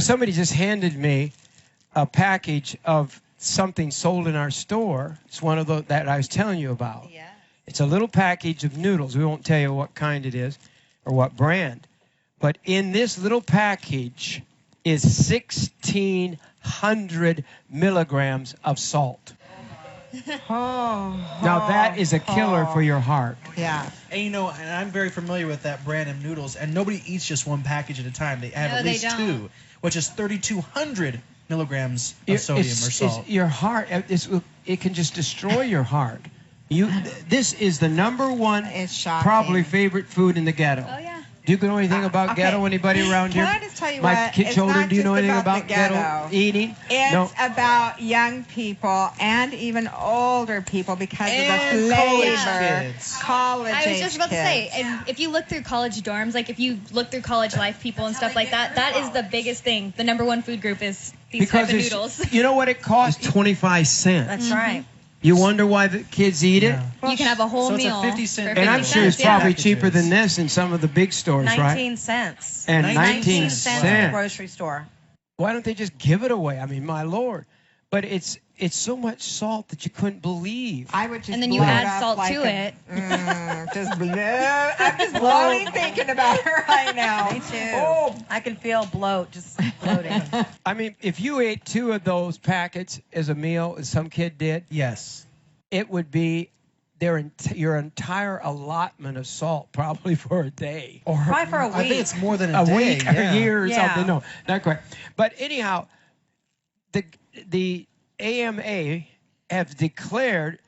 Somebody just handed me a package of something sold in our store. It's one of those that I was telling you about. Yeah. It's a little package of noodles. We won't tell you what kind it is or what brand. But in this little package is 1,600 milligrams of salt. Now that is a killer for your heart. Yeah. And and I'm very familiar with that brand of noodles, and nobody eats just one package at a time. They have at least two, which is 3,200 milligrams of sodium or salt. Your heart, it can just destroy your heart. This is the number one probably favorite food in the ghetto. Oh, yeah. Do you know anything about ghetto? Anybody around here? Can I just tell you My children, do you know anything about ghetto eating? It's about young people and even older people because of the flavor. College I was just about kids. to say, and if you look through college dorms, like if you look through college life people and stuff like that, that is the biggest thing. The number one food group is these type of noodles. You know what it costs? 25 cents. That's right. You wonder why the kids eat it? You can have a whole meal. It's a 50 cent. And I'm sure it's probably cheaper than this in some of the big stores, 19 cents. And 19 cents at the grocery store. Why don't they just give it away? I mean, my Lord. But it's so much salt that you couldn't believe. I would just and then you add salt to it. Just blow. I'm just bloating thinking about her right now. Me too. Oh, I can feel bloat just bloating. I mean, if you ate 2 of those packets as a meal, as some kid did, yes, it would be your entire allotment of salt probably for a day. Or Probably for a I think week. it's more than a day. week or yeah. a year or Yeah. something. No, not quite. But anyhow, the AMA have declared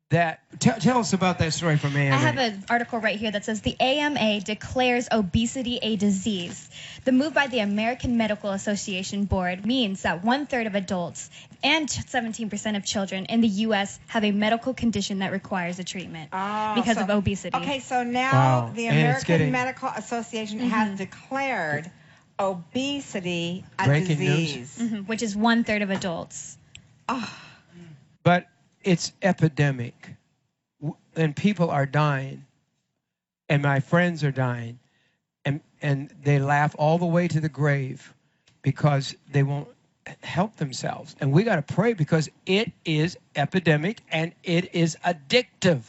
that. Tell us about that story from AMA. I have an article right here that says the AMA declares obesity a disease. The move by the American Medical Association Board means that 1/3 of adults and 17% of children in the U.S. have a medical condition that requires a treatment because of obesity. Okay, so now Wow. the And it's American getting- Medical Association has declared obesity a Breaking news. disease. Which is 1/3 of adults. But it's epidemic, and people are dying, and my friends are dying, and they laugh all the way to the grave because they won't help themselves. And we got to pray because it is epidemic and it is addictive.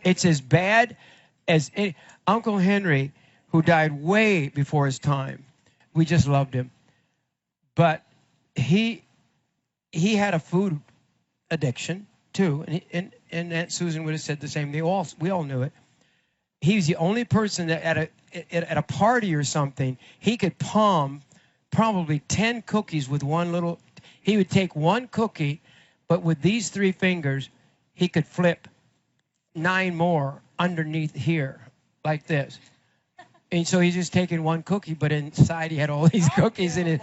It's as bad as Uncle Henry, who died way before his time. We just loved him, but he had a food addiction too, and Aunt Susan would have said the same. We all knew it. He was the only person that at a party or something, he could palm probably 10 cookies with one little. He would take one cookie, but with these 3 fingers, he could flip 9 more underneath here, like this. And so he's just taking one cookie, but inside he had all these cookies in it.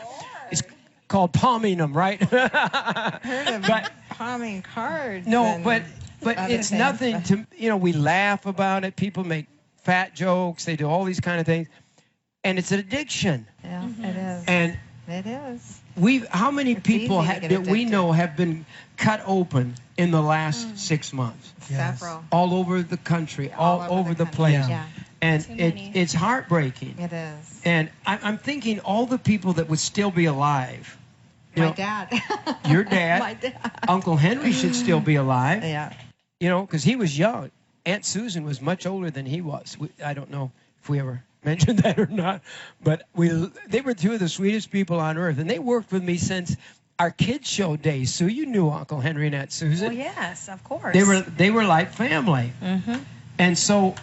It's called palming them, right? Heard of But- palming cards. No, and but other it's things, nothing to, we laugh about it. People make fat jokes. They do all these kind of things. And it's an addiction. Yeah, it is. And It is. how many people easy to get that we addicted. know have been cut open in the last 6 months? Several. All over the country, all over the country, place. yeah. And Too many. it's heartbreaking. It is. And I'm thinking all the people that would still be alive. You My know, dad. Your dad, My dad. Uncle Henry should still be alive. Yeah. Because he was young. Aunt Susan was much older than he was. I don't know if we ever mentioned that or not, but they were 2 of the sweetest people on earth, and they worked with me since our kids' show days. Sue, you knew Uncle Henry and Aunt Susan. Well, yes, of course. They were like family. Mm-hmm. And so,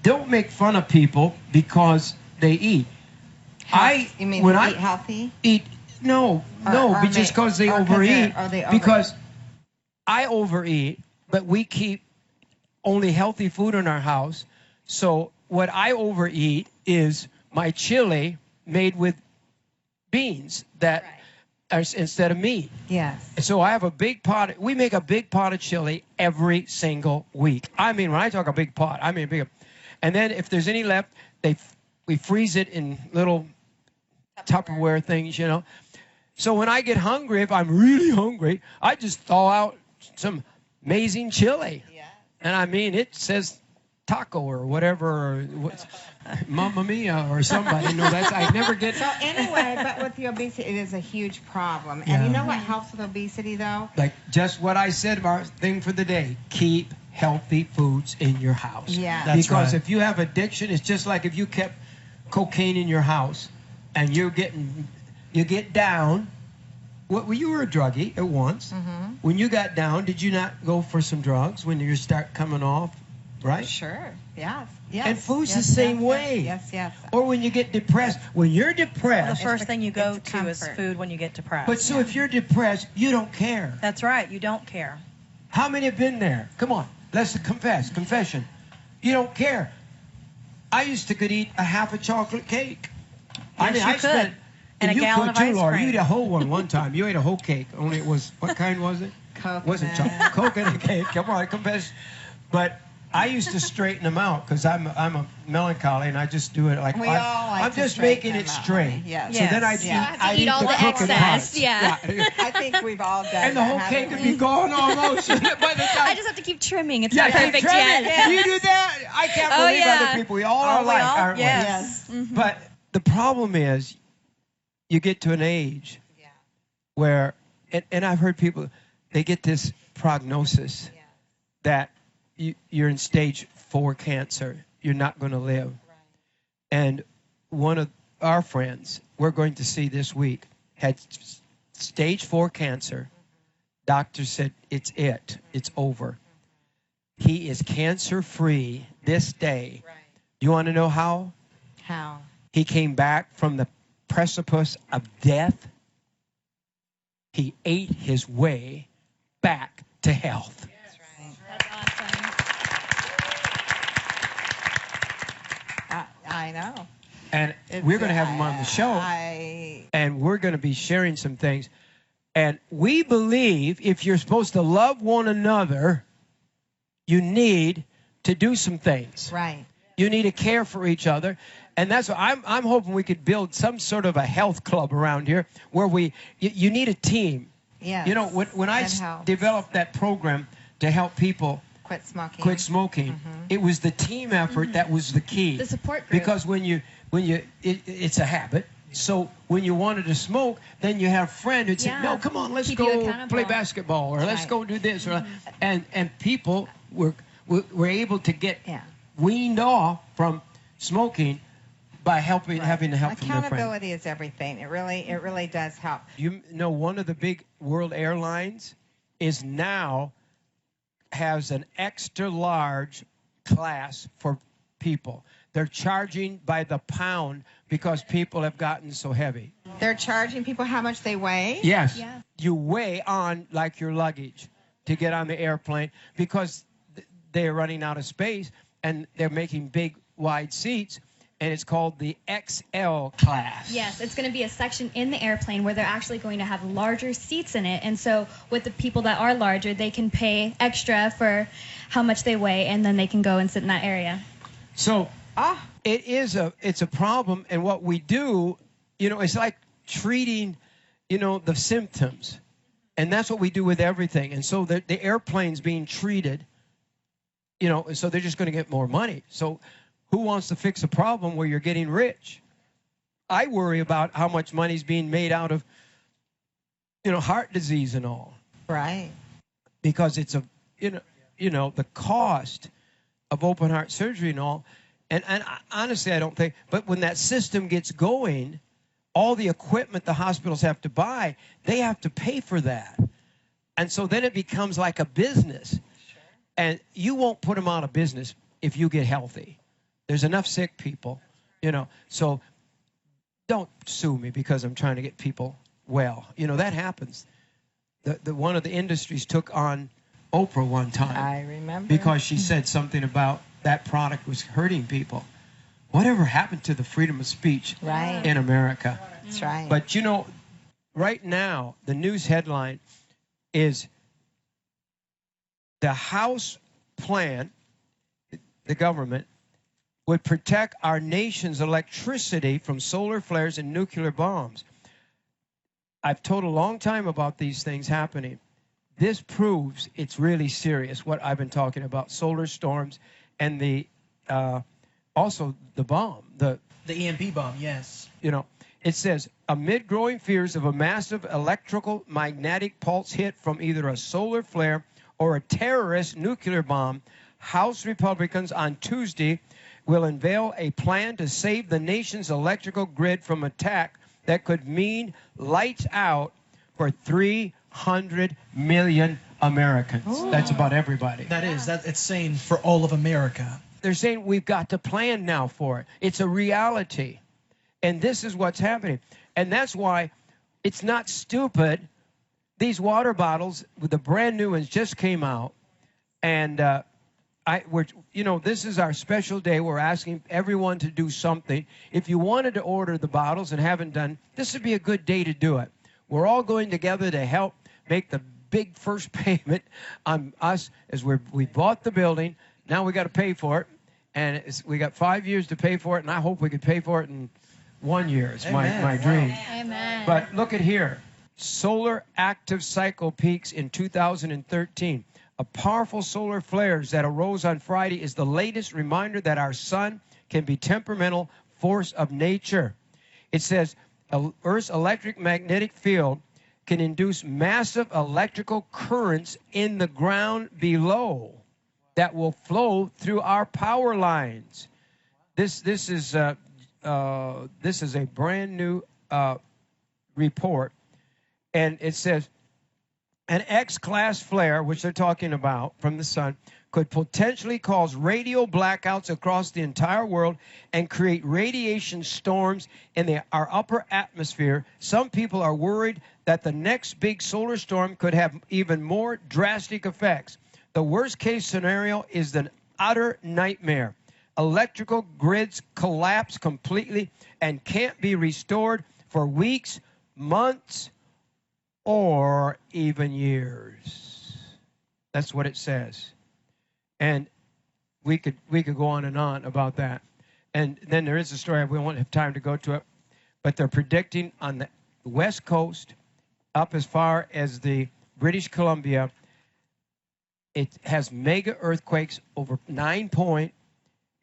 don't make fun of people because they eat. You mean when eat I healthy? eat, no, Or just because they or 'cause overeat. they overeat? Because I overeat, but we keep only healthy food in our house. So what I overeat is my chili made with beans that are instead of meat. Yes. So I have a big pot. We make a big pot of chili every single week. I mean, when I talk a big pot, I mean big. And then if there's any left, we freeze it in little Tupperware things, So when I get hungry, if I'm really hungry, I just thaw out some amazing chili. Yeah. And I mean, it says taco or whatever, or Mamma Mia or somebody. I never get. So anyway, but with the obesity, it is a huge problem. And you know what helps with obesity, though? Like just what I said, our thing for the day: keep healthy foods in your house. Yeah. That's because right. if you have addiction, it's just like if you kept cocaine in your house, and you get down. Well, you were a druggie at once. Mm-hmm. When you got down, did you not go for some drugs when you start coming off, right? Sure. Yes. Yes. And food's yes, the same yes, way. Yes. Or when you get depressed. When you're The depressed. first thing you go it's to is comfort. food when you get depressed. But so if you're depressed, you don't care. That's right. You don't care. How many have been there? Come on, let's confession. You don't care. I used to could eat a half a chocolate cake. Yes, you could. And a you gallon could of too, ice Laura. cream. You ate a whole one time. You ate a whole cake. Only it was, what kind was it? Coconut. Wasn't chocolate. Coconut cake. Come on, confess. But I used to straighten them out because I'm a melancholy and I just do it like We all like I'm to just straighten making it them out, straight. honey. Yes. So then I'd Yes. I'd Eat all the the crooked excess, parts. yeah. I think we've all done And the that, whole haven't cake would we? be gone almost by the time. I just have to keep trimming. It's Yeah, not keep perfect trimming. yet. You do that? I can't Oh, believe yeah. other people. We all are alike, aren't we? Yes. But the problem is, you get to an age where, and I've heard people, they get this prognosis that you're in stage 4 cancer. You're not going to live. Right. And one of our friends, we're going to see this week, had stage 4 cancer, Doctor said, it's over. He is cancer-free this day. Right. You want to know how? How? He came back from the precipice of death. He ate his way back to health. That's right. That's awesome. I know. And we're going to have him on the show. And we're going to be sharing some things. And we believe if you're supposed to love one another, you need to do some things. Right. You need to care for each other. And that's what I'm hoping we could build some sort of a health club around here where you need a team. Yes. You know, when I developed that program to help people quit smoking, it was the team effort that was the key. The support group. Because it's a habit. So when you wanted to smoke, then you have a friend who'd say, no, come on, let's go play basketball, or let's go do this. Or, and people were able to get weaned off from smoking by having the help from their friend. Accountability is everything. It really does help. You know, one of the big world airlines is now has an extra large class for people. They're charging by the pound because people have gotten so heavy. They're charging people how much they weigh? Yes. Yeah. You weigh on like your luggage to get on the airplane because they're running out of space and they're making big, wide seats. And it's called the XL class. Yes, it's going to be a section in the airplane where they're actually going to have larger seats in it. And so with the people that are larger, they can pay extra for how much they weigh, and then they can go and sit in that area. So it's a problem. And what we do, you know, it's like treating, you know, the symptoms. And that's what we do with everything. And so the airplane's being treated, you know, so they're just going to get more money. So who wants to fix a problem where you're getting rich? I worry about how much money's being made out of, you know, heart disease and all. Right. Because it's you know, the cost of open heart surgery and all. And honestly, I don't think, but when that system gets going, all the equipment the hospitals have to buy, they have to pay for that. And so then it becomes like a business. Sure. And you won't put them out of business if you get healthy. There's enough sick people, you know. So don't sue me because I'm trying to get people well. You know, that happens. One of the industries took on Oprah one time. I remember. Because she said something about that product was hurting people. Whatever happened to the freedom of speech in America? That's right. But, you know, right now, the news headline is the House plan, the government, would protect our nation's electricity from solar flares and nuclear bombs. I've told a long time about these things happening. This proves it's really serious, what I've been talking about, solar storms and the also the bomb. The EMP bomb, yes. You know, it says, amid growing fears of a massive electrical magnetic pulse hit from either a solar flare or a terrorist nuclear bomb, House Republicans on Tuesday will unveil a plan to save the nation's electrical grid from attack that could mean lights out for 300 million Americans. Ooh. That's about everybody. It's saying for all of America. They're saying we've got to plan now for it. It's a reality. And this is what's happening. And that's why it's not stupid. These water bottles, the brand new ones just came out. And this is our special day. We're asking everyone to do something. If you wanted to order the bottles and haven't done, this would be a good day to do it. We're all going together to help make the big first payment on us as we bought the building. Now we got to pay for it. And we got 5 years to pay for it. And I hope we could pay for it in 1 year. It's my dream. Amen. But look at here. Solar active cycle peaks in 2013. A powerful solar flares that arose on Friday is the latest reminder that our sun can be temperamental force of nature. It says Earth's electric magnetic field can induce massive electrical currents in the ground below that will flow through our power lines. This is a brand new report, and it says An X-class flare, which they're talking about from the sun, could potentially cause radio blackouts across the entire world and create radiation storms in our upper atmosphere. Some people are worried that the next big solar storm could have even more drastic effects. The worst-case scenario is an utter nightmare. Electrical grids collapse completely and can't be restored for weeks, months, or even years. That's what it says. And we could go on and on about that. And then there is a story, we won't have time to go to it, but they're predicting on the West Coast, up as far as the British Columbia, it has mega earthquakes over 9 point.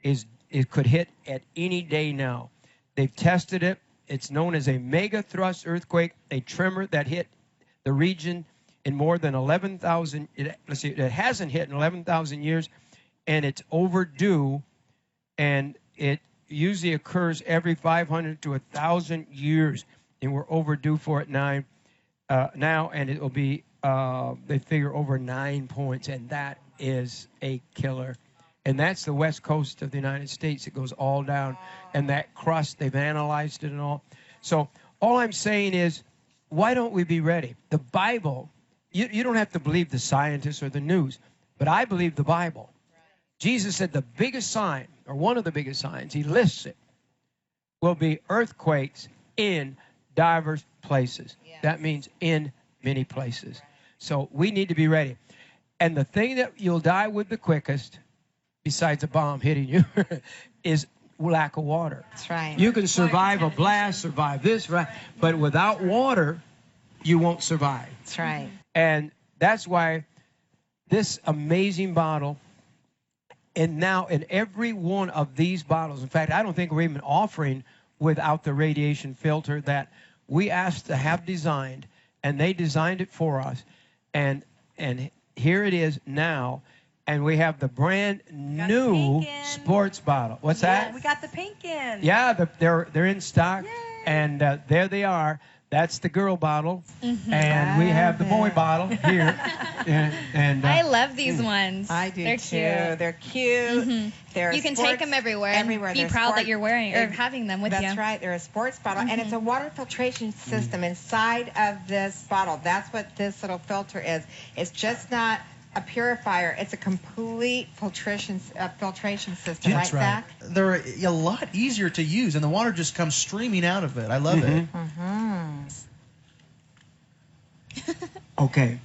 It could hit at any day now. They've tested it. It's known as a mega thrust earthquake, a tremor that hit the region in more than 11,000. It hasn't hit in 11,000 years, and it's overdue. And it usually occurs every 500 to 1,000 years, and we're overdue for it now. And it will be they figure over 9 points, and that is a killer. And that's the west coast of the United States. It goes all down. And that crust, they've analyzed it and all. So all I'm saying is, why don't we be ready? The Bible, you don't have to believe the scientists or the news, but I believe the Bible. Jesus said the biggest sign, or one of the biggest signs, he lists it, will be earthquakes in diverse places. Yes. That means in many places. So we need to be ready. And the thing that you'll die with the quickest, besides a bomb hitting you, is lack of water. That's right. You can survive a blast, survive this, right? But without water, you won't survive. That's right. And that's why this amazing bottle, and now in every one of these bottles, in fact, I don't think we're even offering without the radiation filter that we asked to have designed, and they designed it for us. And here it is now. And we have the brand new sports bottle. What's that? We got the pink in. Yeah, they're in stock. Yay. And there they are. That's the girl bottle. Mm-hmm. And we have the boy bottle here. and I love these ones. I do They're too. Cute. They're cute. Mm-hmm. You can take them everywhere. Be proud that you're wearing or having them with you. That's right. They're a sports bottle. And it's a water filtration system inside of this bottle. That's what this little filter is. It's just not a purifier. It's a complete filtration system. That's right, Zach? They're a lot easier to use, and the water just comes streaming out of it. I love it. Okay,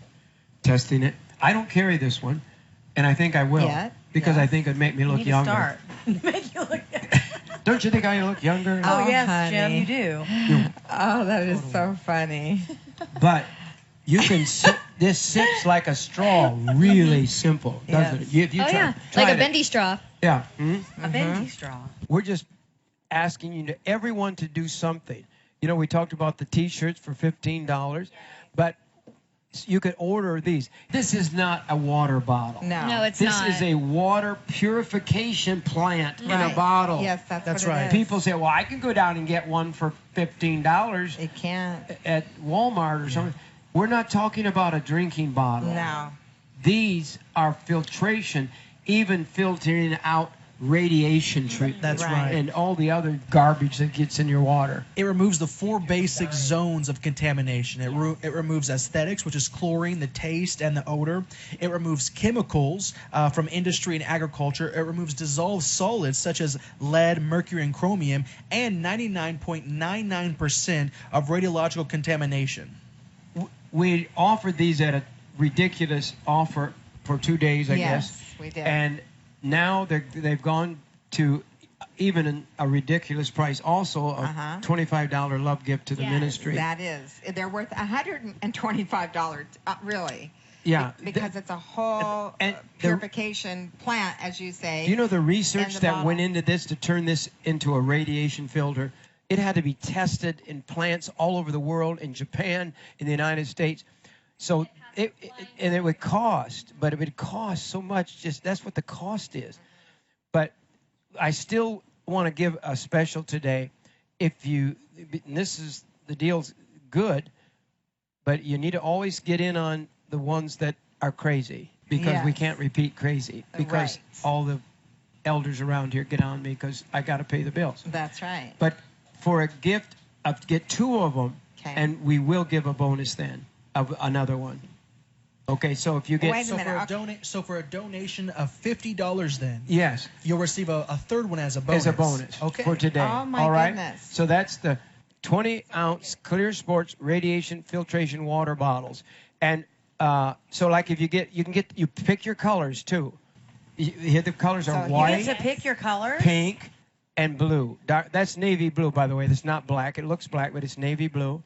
testing it. I don't carry this one, and I think I will. Because I think it'd make me look younger. Start. Make you look Don't you think I look younger? Oh, yes, honey. Jim, you do. Oh, that is so funny. But you can sip, this sips like a straw, really simple, doesn't it? If you try like a it. bendy straw. Yeah. A bendy straw. We're just asking everyone to do something. You know, we talked about the T-shirts for $15, but you could order these. This is not a water bottle. No, it's not. This is a water purification plant in a bottle. Yes, that's right. People say, well, I can go down and get one for $15. You can't. At Walmart or something. We're not talking about a drinking bottle. No. These are filtration, even filtering out radiation treatment. That's right. And all the other garbage that gets in your water. It removes the 4 basic zones of contamination. It removes aesthetics, which is chlorine, the taste, and the odor. It removes chemicals from industry and agriculture. It removes dissolved solids such as lead, mercury, and chromium, and 99.99% of radiological contamination. We offered these at a ridiculous offer for 2 days, I guess. Yes, we did. And now they've gone to even a ridiculous price, also a $25 love gift to the ministry. That is. They're worth $125, really. Yeah. Because it's a whole purification plant, as you say. Do you know the research that went into this to turn this into a radiation filter? It had to be tested in plants all over the world, in Japan, in the United States. So it would cost, but it would cost so much. Just that's what the cost is. But I still want to give a special today. If you, and this is the deal's good, but you need to always get in on the ones that are crazy because we Yes. can't repeat crazy because all the elders around here get on me because I got to pay the bills. That's right. But for a gift, get 2 of them, Okay. and we will give a bonus then of another one. Okay, so if you get... Wait a minute. So for a donation of $50 then, Yes. you'll receive a third one as a bonus. As a bonus for today. Oh, my all right? goodness. So that's the 20-ounce Clear Sports radiation filtration water bottles. And so like if you pick your colors too. You hear the colors are white, You get to pick your colors? pink, and blue. That's navy blue, by the way. That's not black. It looks black, but it's navy blue.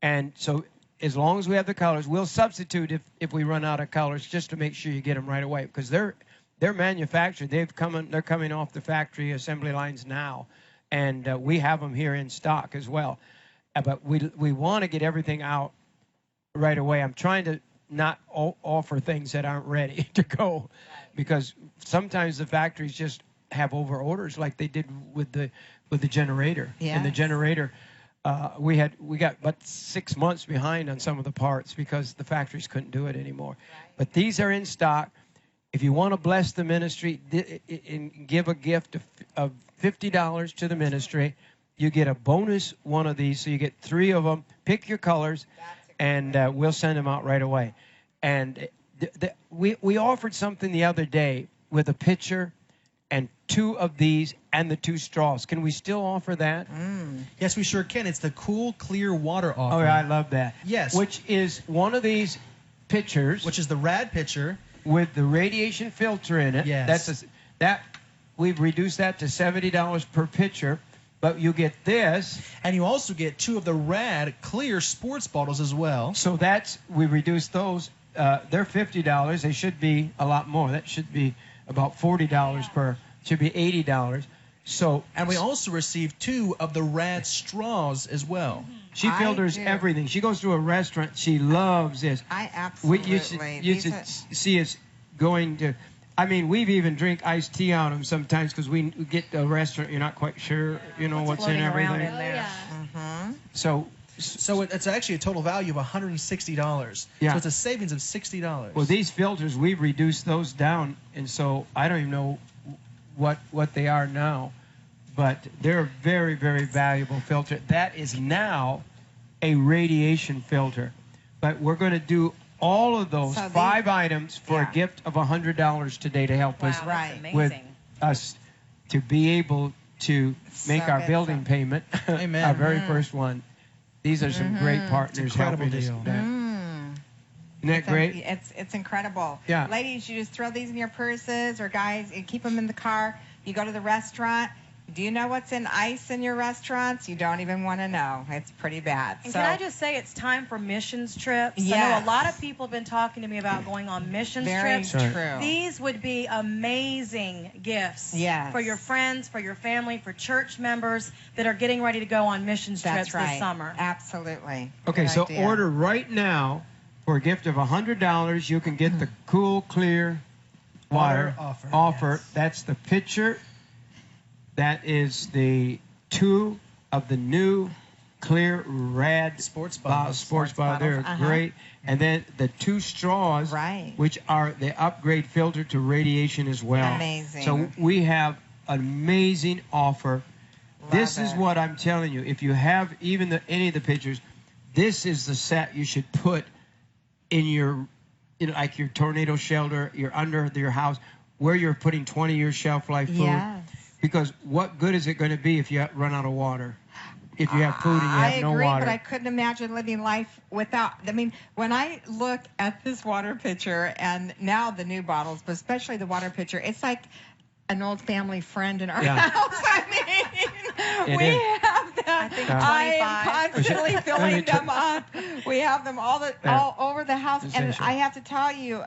And so as long as we have the colors, we'll substitute if we run out of colors just to make sure you get them right away because they're manufactured. They're coming off the factory assembly lines now, and we have them here in stock as well. But we want to get everything out right away. I'm trying to not offer things that aren't ready to go because sometimes the factories just have over orders like they did with the generator. And the generator, we got about 6 months behind on some of the parts because the factories couldn't do it anymore. But these are in stock. If you want to bless the ministry and give a gift of $50 to the ministry, you get a bonus one of these. So you get 3 of them. Pick your colors, and we'll send them out right away. And we offered something the other day with a pitcher and 2 of these and the 2 straws. Can we still offer that? Yes, we sure can. It's the Cool Clear Water offer. Oh, I love that. Yes. Which is one of these pitchers. Which is the rad pitcher. With the radiation filter in it. Yes. We've reduced that to $70 per pitcher. But you get this. And you also get 2 of the rad clear sports bottles as well. So we reduced those. They're $50. They should be a lot more. That should be about $40 per. Should be $80. So. And we also received 2 of the rad straws as well. She filters everything. She goes to a restaurant. She loves this. I absolutely. You should see us going to. I mean, we've even drink iced tea on them sometimes because we get to a restaurant, you're not quite sure, what's in everything. In there. So it's actually a total value of $160. Yeah. So it's a savings of $60. Well, these filters, we've reduced those down, and so I don't even know what they are now, but they're a very, very valuable filter. That is now a radiation filter, but we're going to do all of those 5 items for a gift of $100 today to help us with us to be able to make our building payment. Amen. Our very first one. These are some great partners helping us. Isn't that great? It's incredible. Yeah. Ladies, you just throw these in your purses, or guys, you keep them in the car. You go to the restaurant. Do you know what's in ice in your restaurants? You don't even want to know. It's pretty bad. And can I just say it's time for missions trips? Yes. I know a lot of people have been talking to me about going on missions trips. Very true. These would be amazing gifts for your friends, for your family, for church members that are getting ready to go on missions trips this summer. Absolutely. Okay, Good so idea. order right now for a gift of $100. You can get the Cool Clear Water offer. Yes. That's the pitcher. That is the 2 of the new clear rad sports bottles. They're great. And then the 2 straws, which are the upgrade filter to radiation as well. Amazing. So we have an amazing offer. This is what I'm telling you. If you have even any of the pictures, this is the set you should put in your, like your tornado shelter, under your house, where you're putting 20-year shelf life food. Yes. Because what good is it going to be if you run out of water? If you have food and you have no water. I agree, but I couldn't imagine living life without. I mean, when I look at this water pitcher and now the new bottles, but especially the water pitcher, it's like an old family friend in our house. I mean, we have them. I am constantly filling them up. We have them all over the house. And I have to tell you,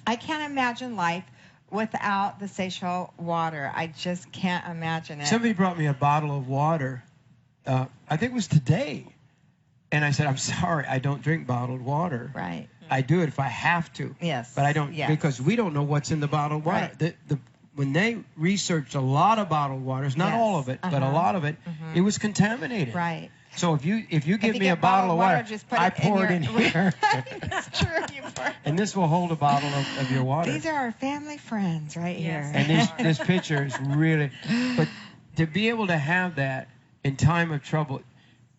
I can't imagine life without the Seychelles water. I just can't imagine it. Somebody brought me a bottle of water. I think it was today. And I said, I'm sorry, I don't drink bottled water. Right. I do it if I have to. Yes. But I don't, because we don't know what's in the bottled water. Right. When they researched a lot of bottled waters, not all of it, but a lot of it, it was contaminated. Right. So if you give me a bottle of water, just put I pour it in here. It's true. You And this will hold a bottle of your water. These are our family friends right here. And this picture is really, but to be able to have that in time of trouble,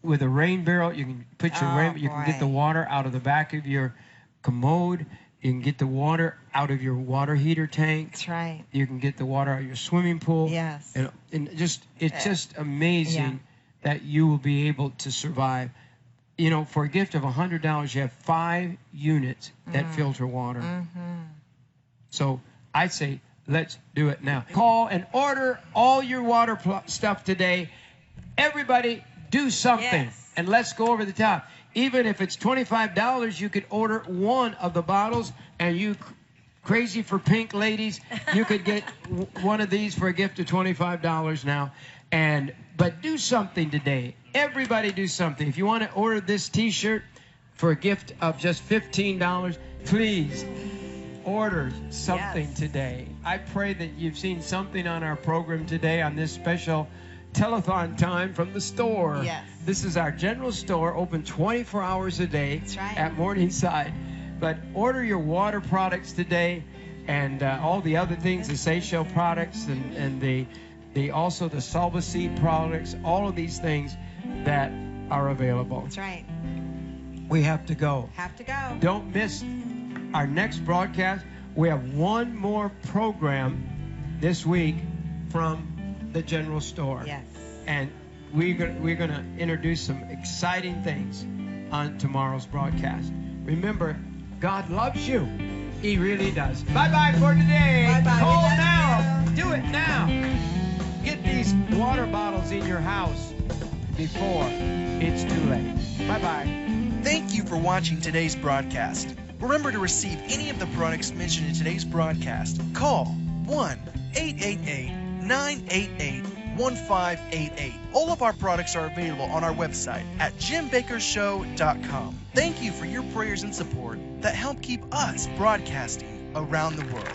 with a rain barrel, you can put your rain, you can get the water out of the back of your commode. You can get the water out of your water heater tank. That's right. You can get the water out of your swimming pool. Yes. And it's just amazing that you will be able to survive. You know, for a gift of $100, you have 5 units that filter water. So I say, let's do it now. Call and order all your water stuff today. Everybody, do something, and let's go over the top. Even if it's $25, you could order one of the bottles, and you crazy for pink ladies, you could get one of these for a gift of $25 now. But do something today. Everybody do something. If you want to order this T-shirt for a gift of just $15, please order something today. I pray that you've seen something on our program today on this special telethon time from the store. Yes. This is our general store, open 24 hours a day. That's right. At Morningside. But order your water products today, and all the other things, the Seychelles products, and also the Salva seed products, all of these things that are available. That's right. We have to go. Have to go. Don't miss our next broadcast. We have one more program this week from the general store. Yes. And we're going to introduce some exciting things on tomorrow's broadcast. Remember, God loves you. He really does. Bye-bye for today. Bye-bye. Call now. Do it now. Get these water bottles in your house before it's too late. Bye-bye. Thank you for watching today's broadcast. Remember to receive any of the products mentioned in today's broadcast. Call 1-888-988-1588. All of our products are available on our website at JimBakkerShow.com. Thank you for your prayers and support that help keep us broadcasting around the world.